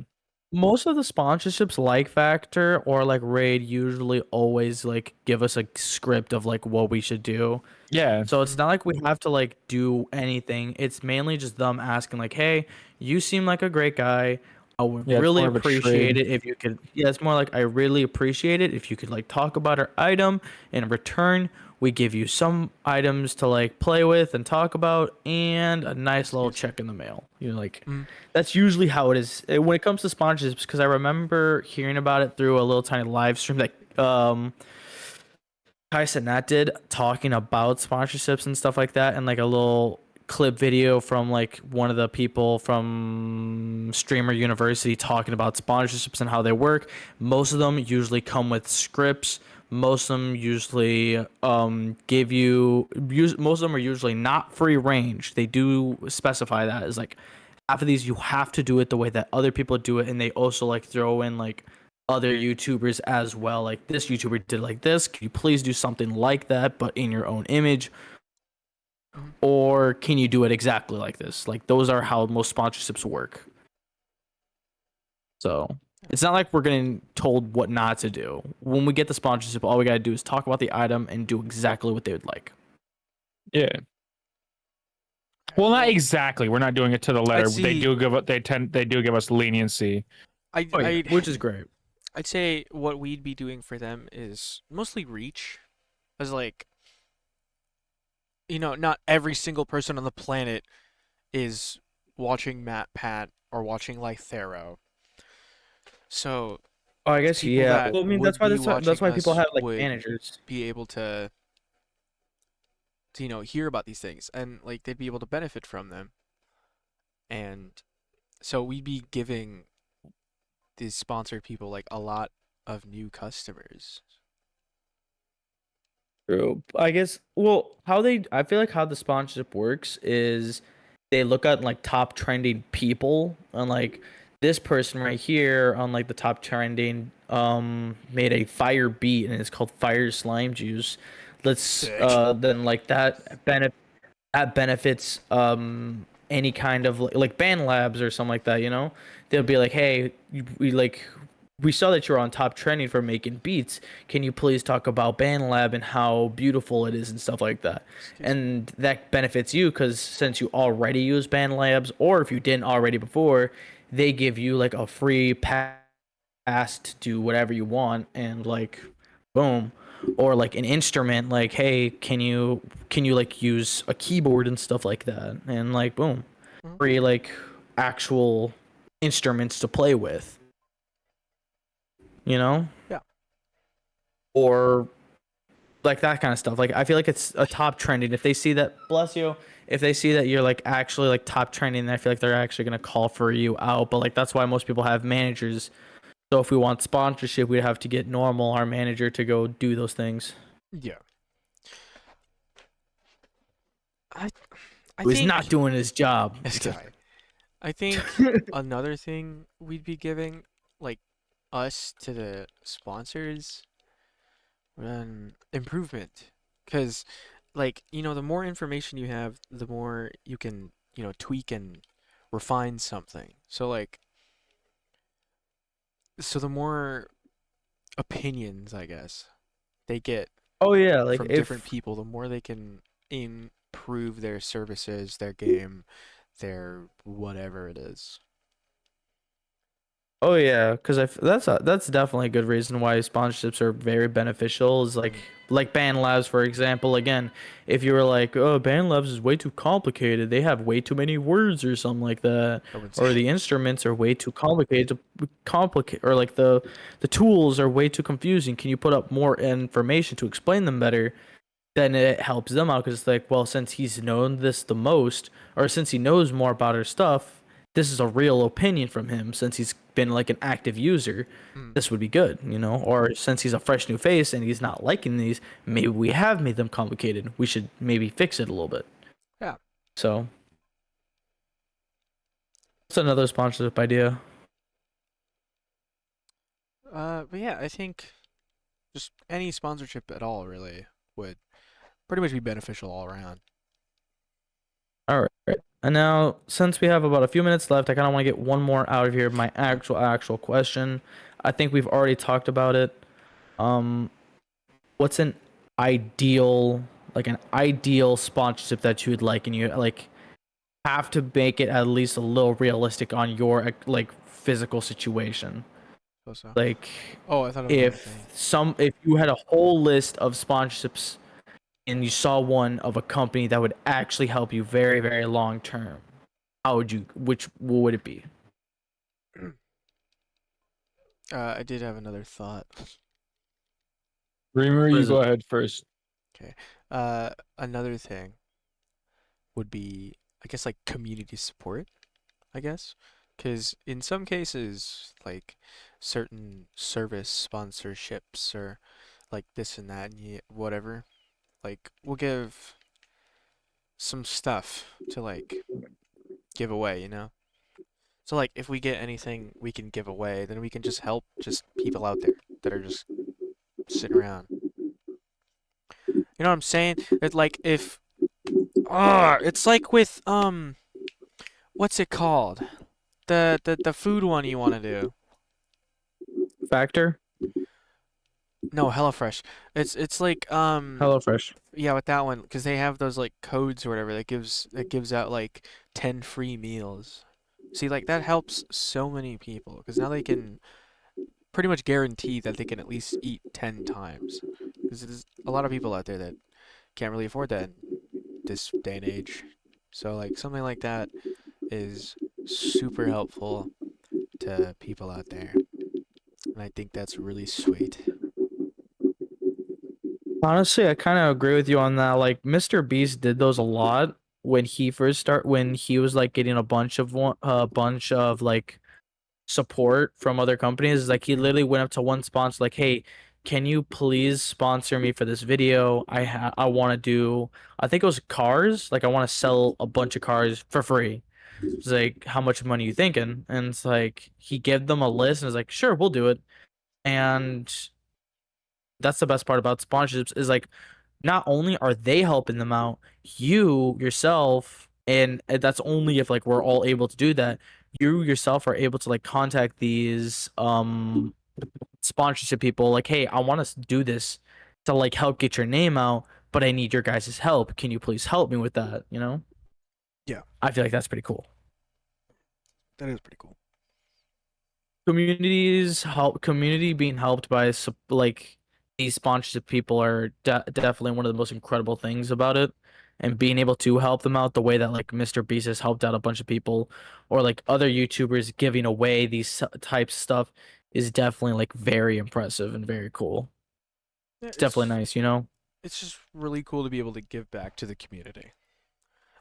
most of the sponsorships like Factor or like Raid usually always like give us a script of like what we should do. Yeah. So it's not like we have to like do anything. It's mainly just them asking like, "Hey, you seem like a great guy. I would Yeah, it's really more of a appreciate trade. it if you could." Yeah, it's more like I really appreciate it if you could like talk about our item. In return, we give you some items to like play with and talk about, and a nice little check in the mail. You know, like that's usually how it is when it comes to sponsorships. Because I remember hearing about it through a little tiny live stream that Tyson Nat did talking about sponsorships and stuff like that, and like a little clip video from like one of the people from Streamer University talking about sponsorships and how they work. Most of them usually come with scripts Most of them usually give you most of them are usually not free range. They do specify that as like half of these you have to do it the way that other people do it, and they also like throw in like other YouTubers as well. Like this YouTuber did like this. Can you please do something like that, but in your own image? Mhm. Or can you do it exactly like this? Like those are how most sponsorships work. So it's not like we're getting told what not to do. When we get the sponsorship, all we gotta do is talk about the item and do exactly what they would like. Yeah. Well, not exactly. We're not doing it to the letter. They see- do give us leniency. Which is great. I'd say what we'd be doing for them is mostly reach, as like, not every single person on the planet is watching Matt Pat or watching Lythero. So Oh, I guess people yeah. that Well, I mean would that's why be that's why watching people us have like would managers. be able to hear about these things, and like they'd be able to benefit from them. And so we'd be giving these sponsored people like a lot of new customers. True. I guess. Well, I feel like how the sponsorship works is they look at like top trending people and like this person right here on like the top trending made a fire beat and it's called Fire Slime Juice. Let's Sick. then like that benefits any kind of like band labs or something like that, you know. They'll be like, hey, we saw that you're on top trending for making beats. Can you please talk about band lab and how beautiful it is and stuff like that? And that benefits you because since you already use band labs, or if you didn't already before, they give you like a free pass to do whatever you want, and like boom. Or like an instrument, like hey, can you like use a keyboard and stuff like that, and like boom, Mhm. free like actual instruments to play with, you know. Yeah. Or like that kind of stuff. Like I feel like it's a top trending. If they see that, bless you, if they see that you're like actually like top trending, I feel like they're actually gonna call for you out. But like that's why most people have managers. So if we want sponsorship, we'd have to get normal our manager to go do those things. Yeah. I I Who's think not doing his job. this guy. I think another thing we'd be giving like us to the sponsors improvement, because like the more information you have, the more you can tweak and refine something. So the more opinions, I guess, they get Oh yeah, like from different if people, the more they can improve their services, their game, their whatever it is. oh yeah, because that's definitely a good reason why sponsorships are very beneficial. Is like band labs, for example. Again, if you were like, oh, band labs is way too complicated, they have way too many words or something like that, I wouldn't or say. the instruments are way too complicated to complicate, or like the tools are way too confusing. Can you put up more information to explain them better? Then it helps them out because it's like, well, since he's known this the most, or since he knows more about our stuff, this is a real opinion from him. Since he's been like an active user, Mm, this would be good, you know. Or since he's a fresh new face and he's not liking these, maybe we have made them complicated. We should maybe fix it a little bit. yeah. So that's another sponsorship idea. But yeah, I think just any sponsorship at all really would pretty much be beneficial all around. All right. And now, since we have about a few minutes left, I kind of want to get one more out of here. My actual question. I think we've already talked about it. Um, what's an ideal an ideal sponsorship that you would like, and you like have to make it at least a little realistic on your like physical situation. So. Like Oh, I thought it was another if you had a whole list of sponsorships and you saw one of a company that would actually help you very, very long term, how would you what would it be? thing. I did have another thought. Reamer, What you is go it? ahead first. Okay. Another thing would be, I guess, like community support, I guess. Because in some cases, like certain service sponsorships or like this and that and whatever. Like we'll give some stuff to like give away, you know? So like if we get anything we can give away, then we can just help just people out there that are just sitting around. You know what I'm saying? It's like if it's like with what's it called? The food one you want to do. Factor. No, HelloFresh. It's like HelloFresh. yeah, with that one because they have those like codes or whatever that gives out like 10 free meals. See, like that helps so many people because now they can pretty much guarantee that they can at least eat 10 times. Because there's a lot of people out there that can't really afford that this day and age. So like something like that is super helpful to people out there. And I think that's really sweet. Honestly, I kind of agree with you on that. Like Mr. Beast did those a lot when he when he was like getting a bunch of like support from other companies. Like he literally went up to one sponsor like, "Hey, can you please sponsor me for this video? I want to do I think it was cars. Like I want to sell a bunch of cars for free." It's like, "How much money you thinking?" And it's like he gave them a list and was like, "Sure, we'll do it." And that's the best part about sponsorships is like not only are they helping them out, you yourself, and that's only if like we're all able to do that. You yourself are able to like contact these sponsorship people like, hey, I want to do this to like help get your name out, but I need your guys' help. Can you please help me with that? You know? Yeah. I feel like that's pretty cool. That is pretty cool. Community being helped by like these sponsorship people are definitely one of the most incredible things about it, and being able to help them out the way that like Mr. Beast has helped out a bunch of people, or like other YouTubers giving away these types of stuff is definitely like very impressive and very cool. Yeah, It's definitely nice, you know? It's just really cool to be able to give back to the community.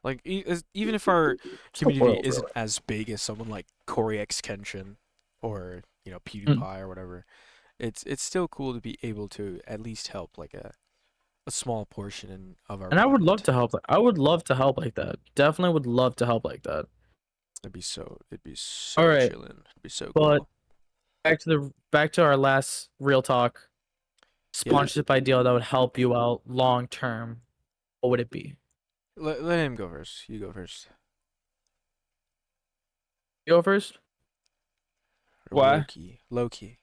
Like even if our community isn't as big as someone like Corey X Kenshin or PewDiePie or whatever, it's still cool to be able to at least help like a small portion of our. And I would love content. to help. I would love to help like that. Definitely would love to help like that. It'd be so All right, chilling. It'd be so but cool. back to our last real talk. Sponsorship idea that would help you out long term. What would it be? Let him go first. You go first. You go first. Why? Low key.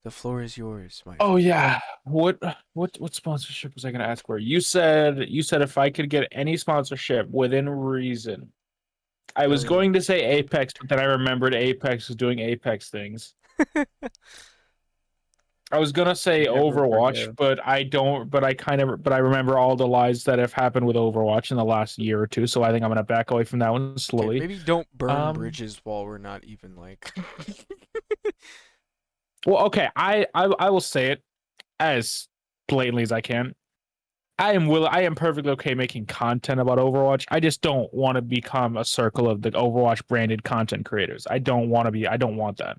The floor is yours, my Oh friend. yeah. What sponsorship was I gonna ask for? You said if I could get any sponsorship within reason. I was going to say Apex, but then I remembered Apex was doing Apex things. I was gonna say Never Overwatch, forget. but I don't. But I remember all the lies that have happened with Overwatch in the last year or two. So I think I'm gonna back away from that one Okay, slowly. maybe don't burn Um, bridges while we're not even like. Well, okay. I will say it as blatantly as I can. I am perfectly okay making content about Overwatch. I just don't want to become a circle of the Overwatch branded content creators. I don't want that.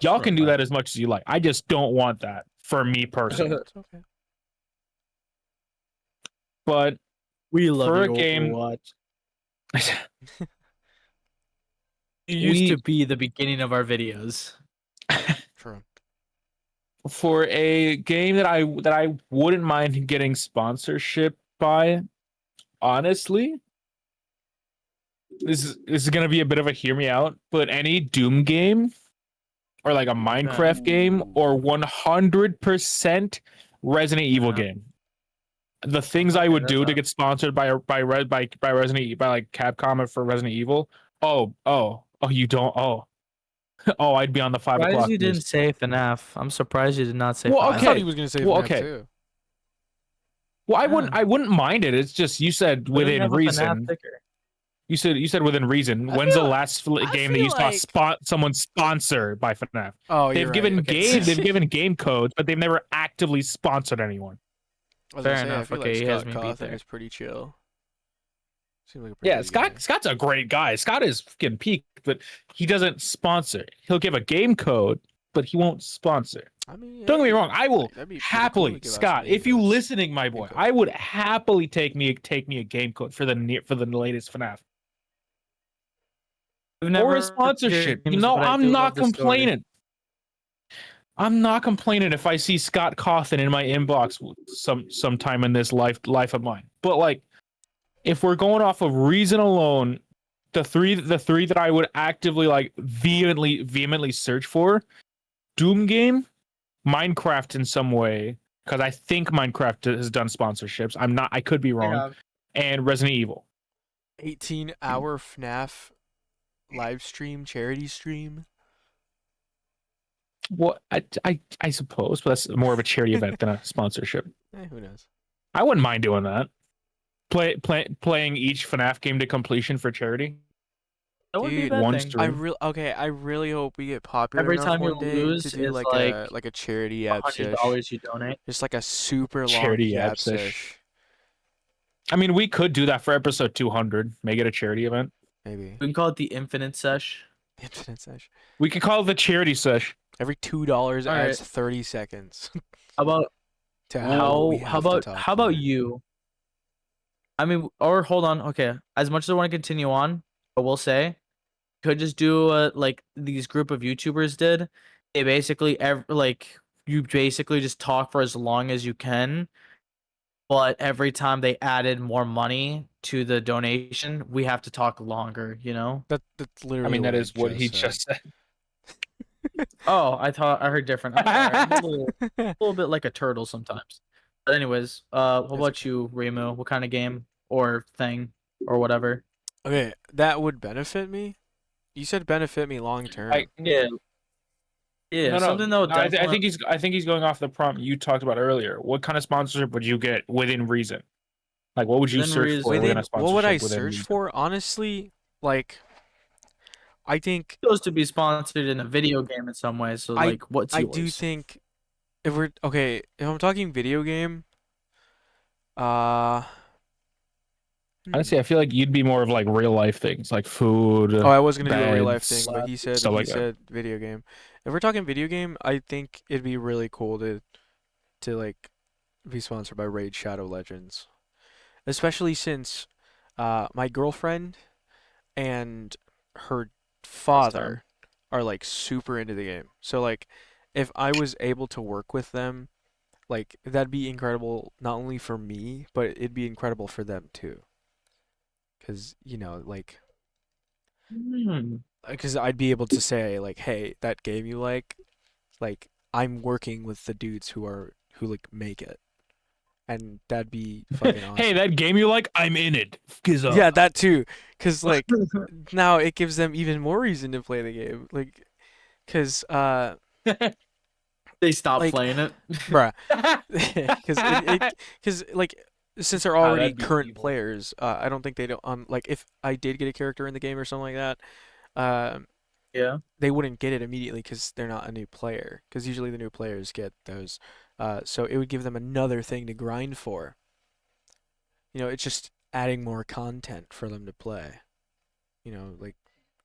Y'all can do that as much as you like. I just don't want that for me personally. It's okay. But We love for you, a game, Overwatch. You used to be the beginning of our videos. True. for a game that I wouldn't mind getting sponsorship by, honestly, this is gonna be a bit of a hear me out, but any Doom game or like a Minecraft game or 100% Resident Evil game. The things I would do to get sponsored by Resident Evil, by like Capcom for Resident Evil. Oh, you don't. Oh, I'd be on the 5 Surprised o'clock you news. didn't say FNAF. I'm surprised you did not say Well, FNAF. I thought he was gonna say FNAF okay. too. Well, I wouldn't mind it. It's just you said Why didn't you within have a FNAF reason. sticker? You said within reason. I When's the feel- last I game that you feel saw like- someone sponsored by FNAF? Oh, They've you're given right. Okay. they've given game codes, but they've never actively sponsored anyone. I was Fair gonna say, I enough. feel Okay, like he has Scott me beat Cawthon there. is pretty chill. Seems like a pretty Yeah, good guy. Scott's a great guy. Scott is fucking peak, but he doesn't sponsor. He'll give a game code, but he won't sponsor. I mean, Don't get me yeah, wrong. I will that'd be pretty happily, cool to give out Scott. some If you game codes. listening, my boy, Game I would happily take me a game code for the latest FNAF I've or never a sponsorship. games, but I I'm do not love the story. complaining. I'm not complaining if I see Scott Cawthon in my inbox sometime in this life of mine. But like, if we're going off of reason alone, the three that I would actively like vehemently search for: Doom game, Minecraft in some way, because I think Minecraft has done sponsorships. I could be wrong. Yeah. And Resident Evil. 18-hour FNAF live stream, charity stream. Well, I suppose, but that's more of a charity event than a sponsorship. Who knows? I wouldn't mind doing that. Playing each FNAF game to completion for charity. That would be a Dude, bad one thing. stream. I really hope we get popular Every enough time you one day lose to do is like a charity app sesh. $100 you donate. Just like a super long Charity app yap sesh. sesh. I mean, we could do that for episode 200. Make it a charity event. Maybe. We can call it the Infinite Sesh. Infinite sesh. We could call it the charity sesh. Every $2 All adds right. 30 seconds. How about to how we have to talk how about here. you? I mean, or hold on. Okay, as much as I want to continue on, but we'll say could just do like these group of YouTubers did. They basically you basically just talk for as long as you can, but every time they added more money to the donation, we have to talk longer. You know? That's literally. I mean, that what is what he said. just said. Oh, I heard different. I'm sorry. I'm a little bit like a turtle sometimes. But anyways, what That's about you, Remo? What kind of game or thing or whatever? Okay, that would benefit me. You said benefit me long term. Yeah. Yeah, No, something that would I definitely. think he's going off the prompt you talked about earlier. What kind of sponsorship would you get within reason? Like, what would you Within search reason. for within a sponsorship? What would I within search reason? for? Honestly, like, I think Supposed to be sponsored in a video game in some way. So like, what's I yours? do think if I'm talking video game, uh, Honestly, I feel like you'd be more of like real life things, like food. I was gonna do a real life beds, thing, but he said stuff like that. said video game. If we're talking video game, I think it'd be really cool to like be sponsored by Raid Shadow Legends, especially since my girlfriend and her father are like super into the game. So like if I was able to work with them, like that'd be incredible not only for me, but it'd be incredible for them too. 'Cause like because I'd be able to say like, "Hey, that game you like I'm working with the dudes who like make it." And that'd be fucking awesome. Hey, that game you like? I'm in it. Yeah, that too. 'Cause like now it gives them even more reason to play the game. Like 'cause They stopped like, playing it. bruh. 'Cause like since they're Ah, already that'd be current evil. players, I don't think they don't like if I did get a character in the game or something like that, Yeah. they wouldn't get it immediately because they're not a new player. Because usually the new players get those. So it would give them another thing to grind for. It's just adding more content for them to play. Like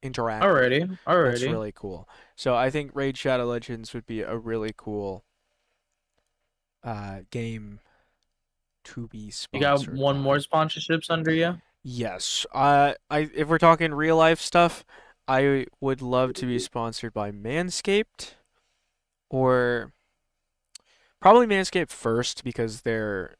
interact. Alrighty. That's Alrighty. really cool. So I think Raid Shadow Legends would be a really cool game to be You sponsored got one by. more sponsorships under you? Yes. If we're talking real life stuff, I would love to be sponsored by Manscaped or probably Manscaped first because they're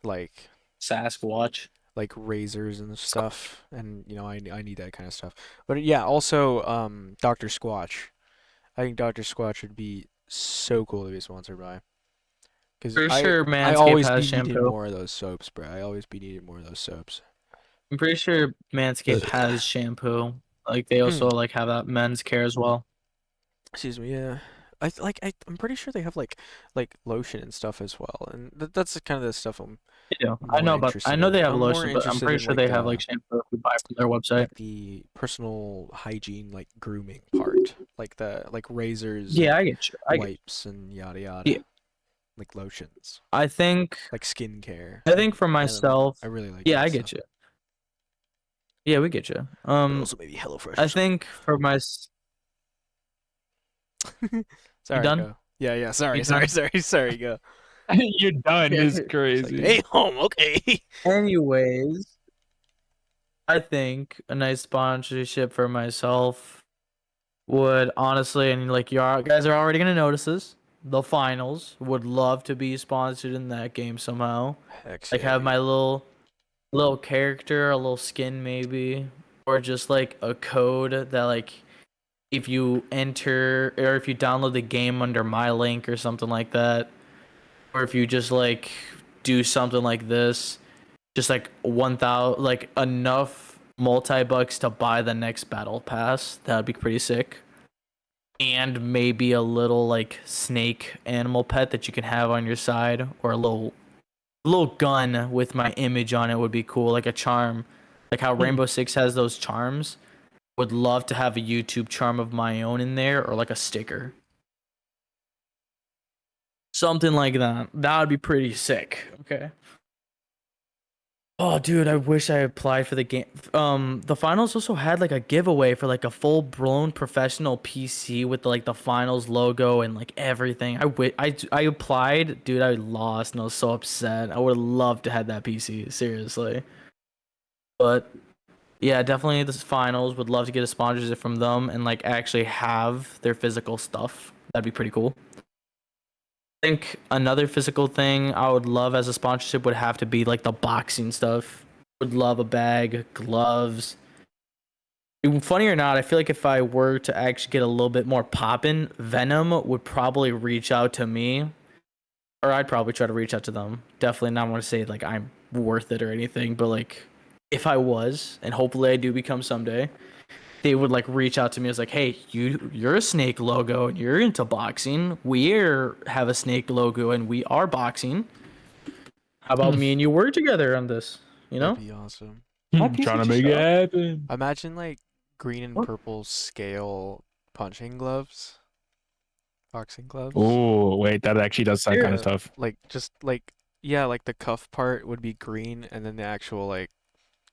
like Sasquatch. razors and stuff, and I need that kind of stuff. But yeah, also Dr. Squatch. I think Dr. Squatch would be so cool to be sponsored by. Because Pretty sure I Manscaped always has be needing shampoo. more of those soaps, bro. I always be needing more of those soaps. I'm pretty sure Manscaped has shampoo. Like they also like have that men's care as well. Excuse me, yeah. I'm pretty sure they have like lotion and stuff as well, and that's kind of the stuff I'm They do. more I know interested they in. have I'm more lotion, but I'm interested pretty in sure they have like shampoo if we buy from their website. like the personal hygiene, like grooming part, like the razors, Yeah, I get you. I get you. wipes, and yada yada. Yeah. Like lotions, I think like skincare. I think for I don't know. myself, I really like. yeah, that I get stuff. you. Yeah, we get you. But also maybe HelloFresh. I think for my Sorry, done? go. Yeah. Sorry, You sorry, done? sorry, go. You're done is It's like, crazy. hey, home, okay. Anyways, I think a nice sponsorship for myself would honestly, and like you guys are already gonna notice this. The finals would love to be sponsored in that game somehow. Heck Like yeah, have my dude. little character, a little skin maybe, or just like a code that like if you enter or if you download the game under my link or something like that, or if you just like do something like this, just like 1,000 like enough multi-bucks to buy the next battle pass, that would be pretty sick. And maybe a little like snake animal pet that you can have on your side, or a little gun with my image on it would be cool, like a charm, like how Rainbow Six has those charms. Would love to have a YouTube charm of my own in there, or like a sticker, something like that. That would be pretty sick. Okay. Oh, dude, I wish I applied for the game. The finals also had like a giveaway for like a full-blown professional PC with like the finals logo and like everything. I applied, dude. I lost and I was so upset. I would have loved to have that PC, seriously. But yeah, definitely the finals. Would love to get a sponsorship from them and like actually have their physical stuff. That'd be pretty cool. I think another physical thing I would love as a sponsorship would have to be like the boxing stuff. Would love a bag, gloves. Funny or not, I feel like if I were to actually get a little bit more poppin', Venom would probably reach out to me, or I'd probably try to reach out to them. Definitely not want to say like I'm worth it or anything, but like if I was, and hopefully I do become someday, they would like reach out to me as like, hey, you're a snake logo and you're into boxing. Have a snake logo and we are boxing. How about me and you work together on this? You That'd know? be awesome. Happy Trying to future make it stuff. happen. Imagine like green and What? purple scale punching gloves, boxing gloves. Oh, wait, that actually does sound kind of Yeah. tough. Like just like yeah, like the cuff part would be green, and then the actual like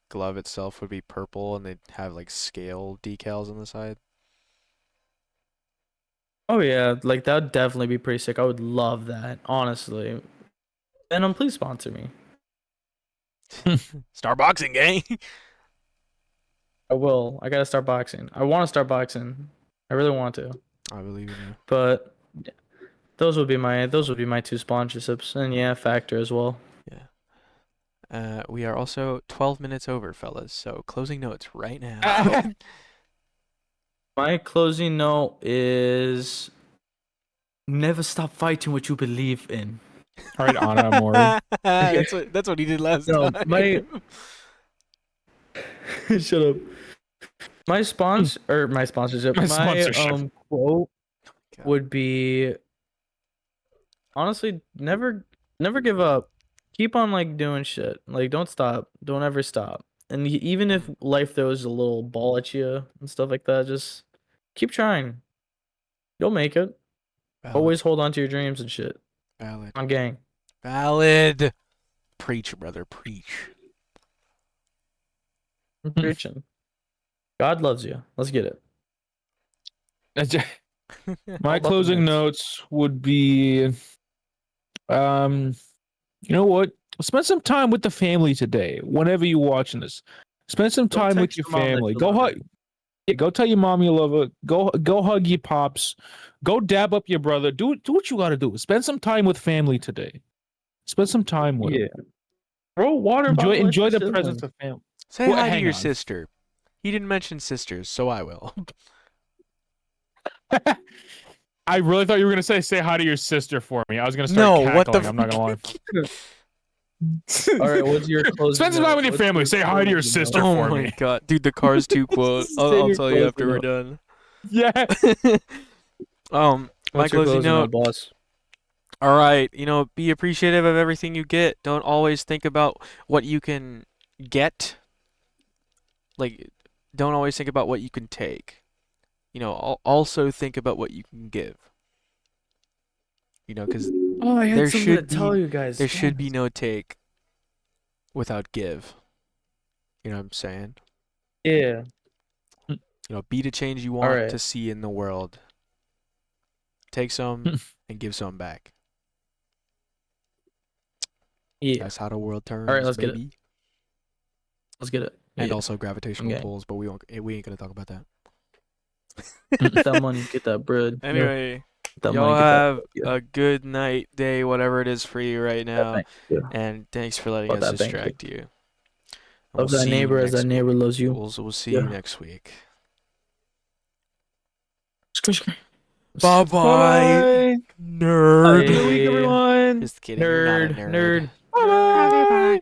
glove itself would be purple, and they'd have like scale decals on the side. Oh yeah, like that would definitely be pretty sick. I would love that, honestly. Venom, please sponsor me. Star boxing gang. I will. I gotta start boxing. I want to start boxing. I really want to. I believe in you. But those would be my two sponsorships, and yeah, Factor as well. Yeah. We are also 12 minutes over, fellas. So closing notes right now. My closing note is never stop fighting what you believe in. All right, Anna Amori. That's what he did last No, time. shut up. My sponsorship. My My sponsorship. quote God. would be honestly never give up. Keep on like doing shit. Like don't stop. Don't ever stop. And even if life throws a little ball at you and stuff like that, just keep trying. You'll make it. Valid. Always hold on to your dreams and shit. Valid. On gang. Valid. Preach, brother. Preach. I'm preaching. God loves you. Let's get it. My All about the closing mix. notes would be, you know what? Spend some time with the family today. Whenever you're watching this, spend some Don't time with text your your mom that family. you Go love her. hug. Yeah, go tell your mom you love her. Go hug your pops. Go dab up your brother. Do what you gotta do. Spend some time with family today. Spend some time with Yeah. them. Throw a water bottle at Enjoy your the sibling. presence of family. Say Well, hi to hang your on. sister. He didn't mention sisters, so I will. I really thought you were gonna say hi to your sister for me. I was gonna start No, what the cackling. I'm not gonna lie. All right, what's your closing Spend some time note? with your What's family. Say hi to your closing note? sister Oh for my me. god. Dude, the Cars 2 quote. Say I'll your tell you after closing we're note. done. Yeah. My What's your closing closing note. note, boss? All right, be appreciative of everything you get. Don't always think about what you can get. Like, don't always think about what you can take. Also think about what you can give. Because Oh, I had there something to should tell be you guys. there Damn should be it. no take without give. You know what I'm saying? Yeah. Be the change you All want right. to see in the world. take some and give some back. Yeah. That's how the world turns, All right, let's get it. baby. Let's get it. And Yeah. also gravitational Okay. pulls, but we ain't gonna talk about that. Get that money, get that bread. Anyway, Get that y'all money, get have that bread. a good night, day, whatever it is for you right Yeah, now. thank you. And thanks for letting Love us that, thank you. distract you. And Love that see you neighbor as next that neighbor week. loves you. We'll see Yeah. you next week. Bye. Bye bye, nerd. Good week, everyone. Just kidding. You're not a Nerd. nerd. Bye. Bye.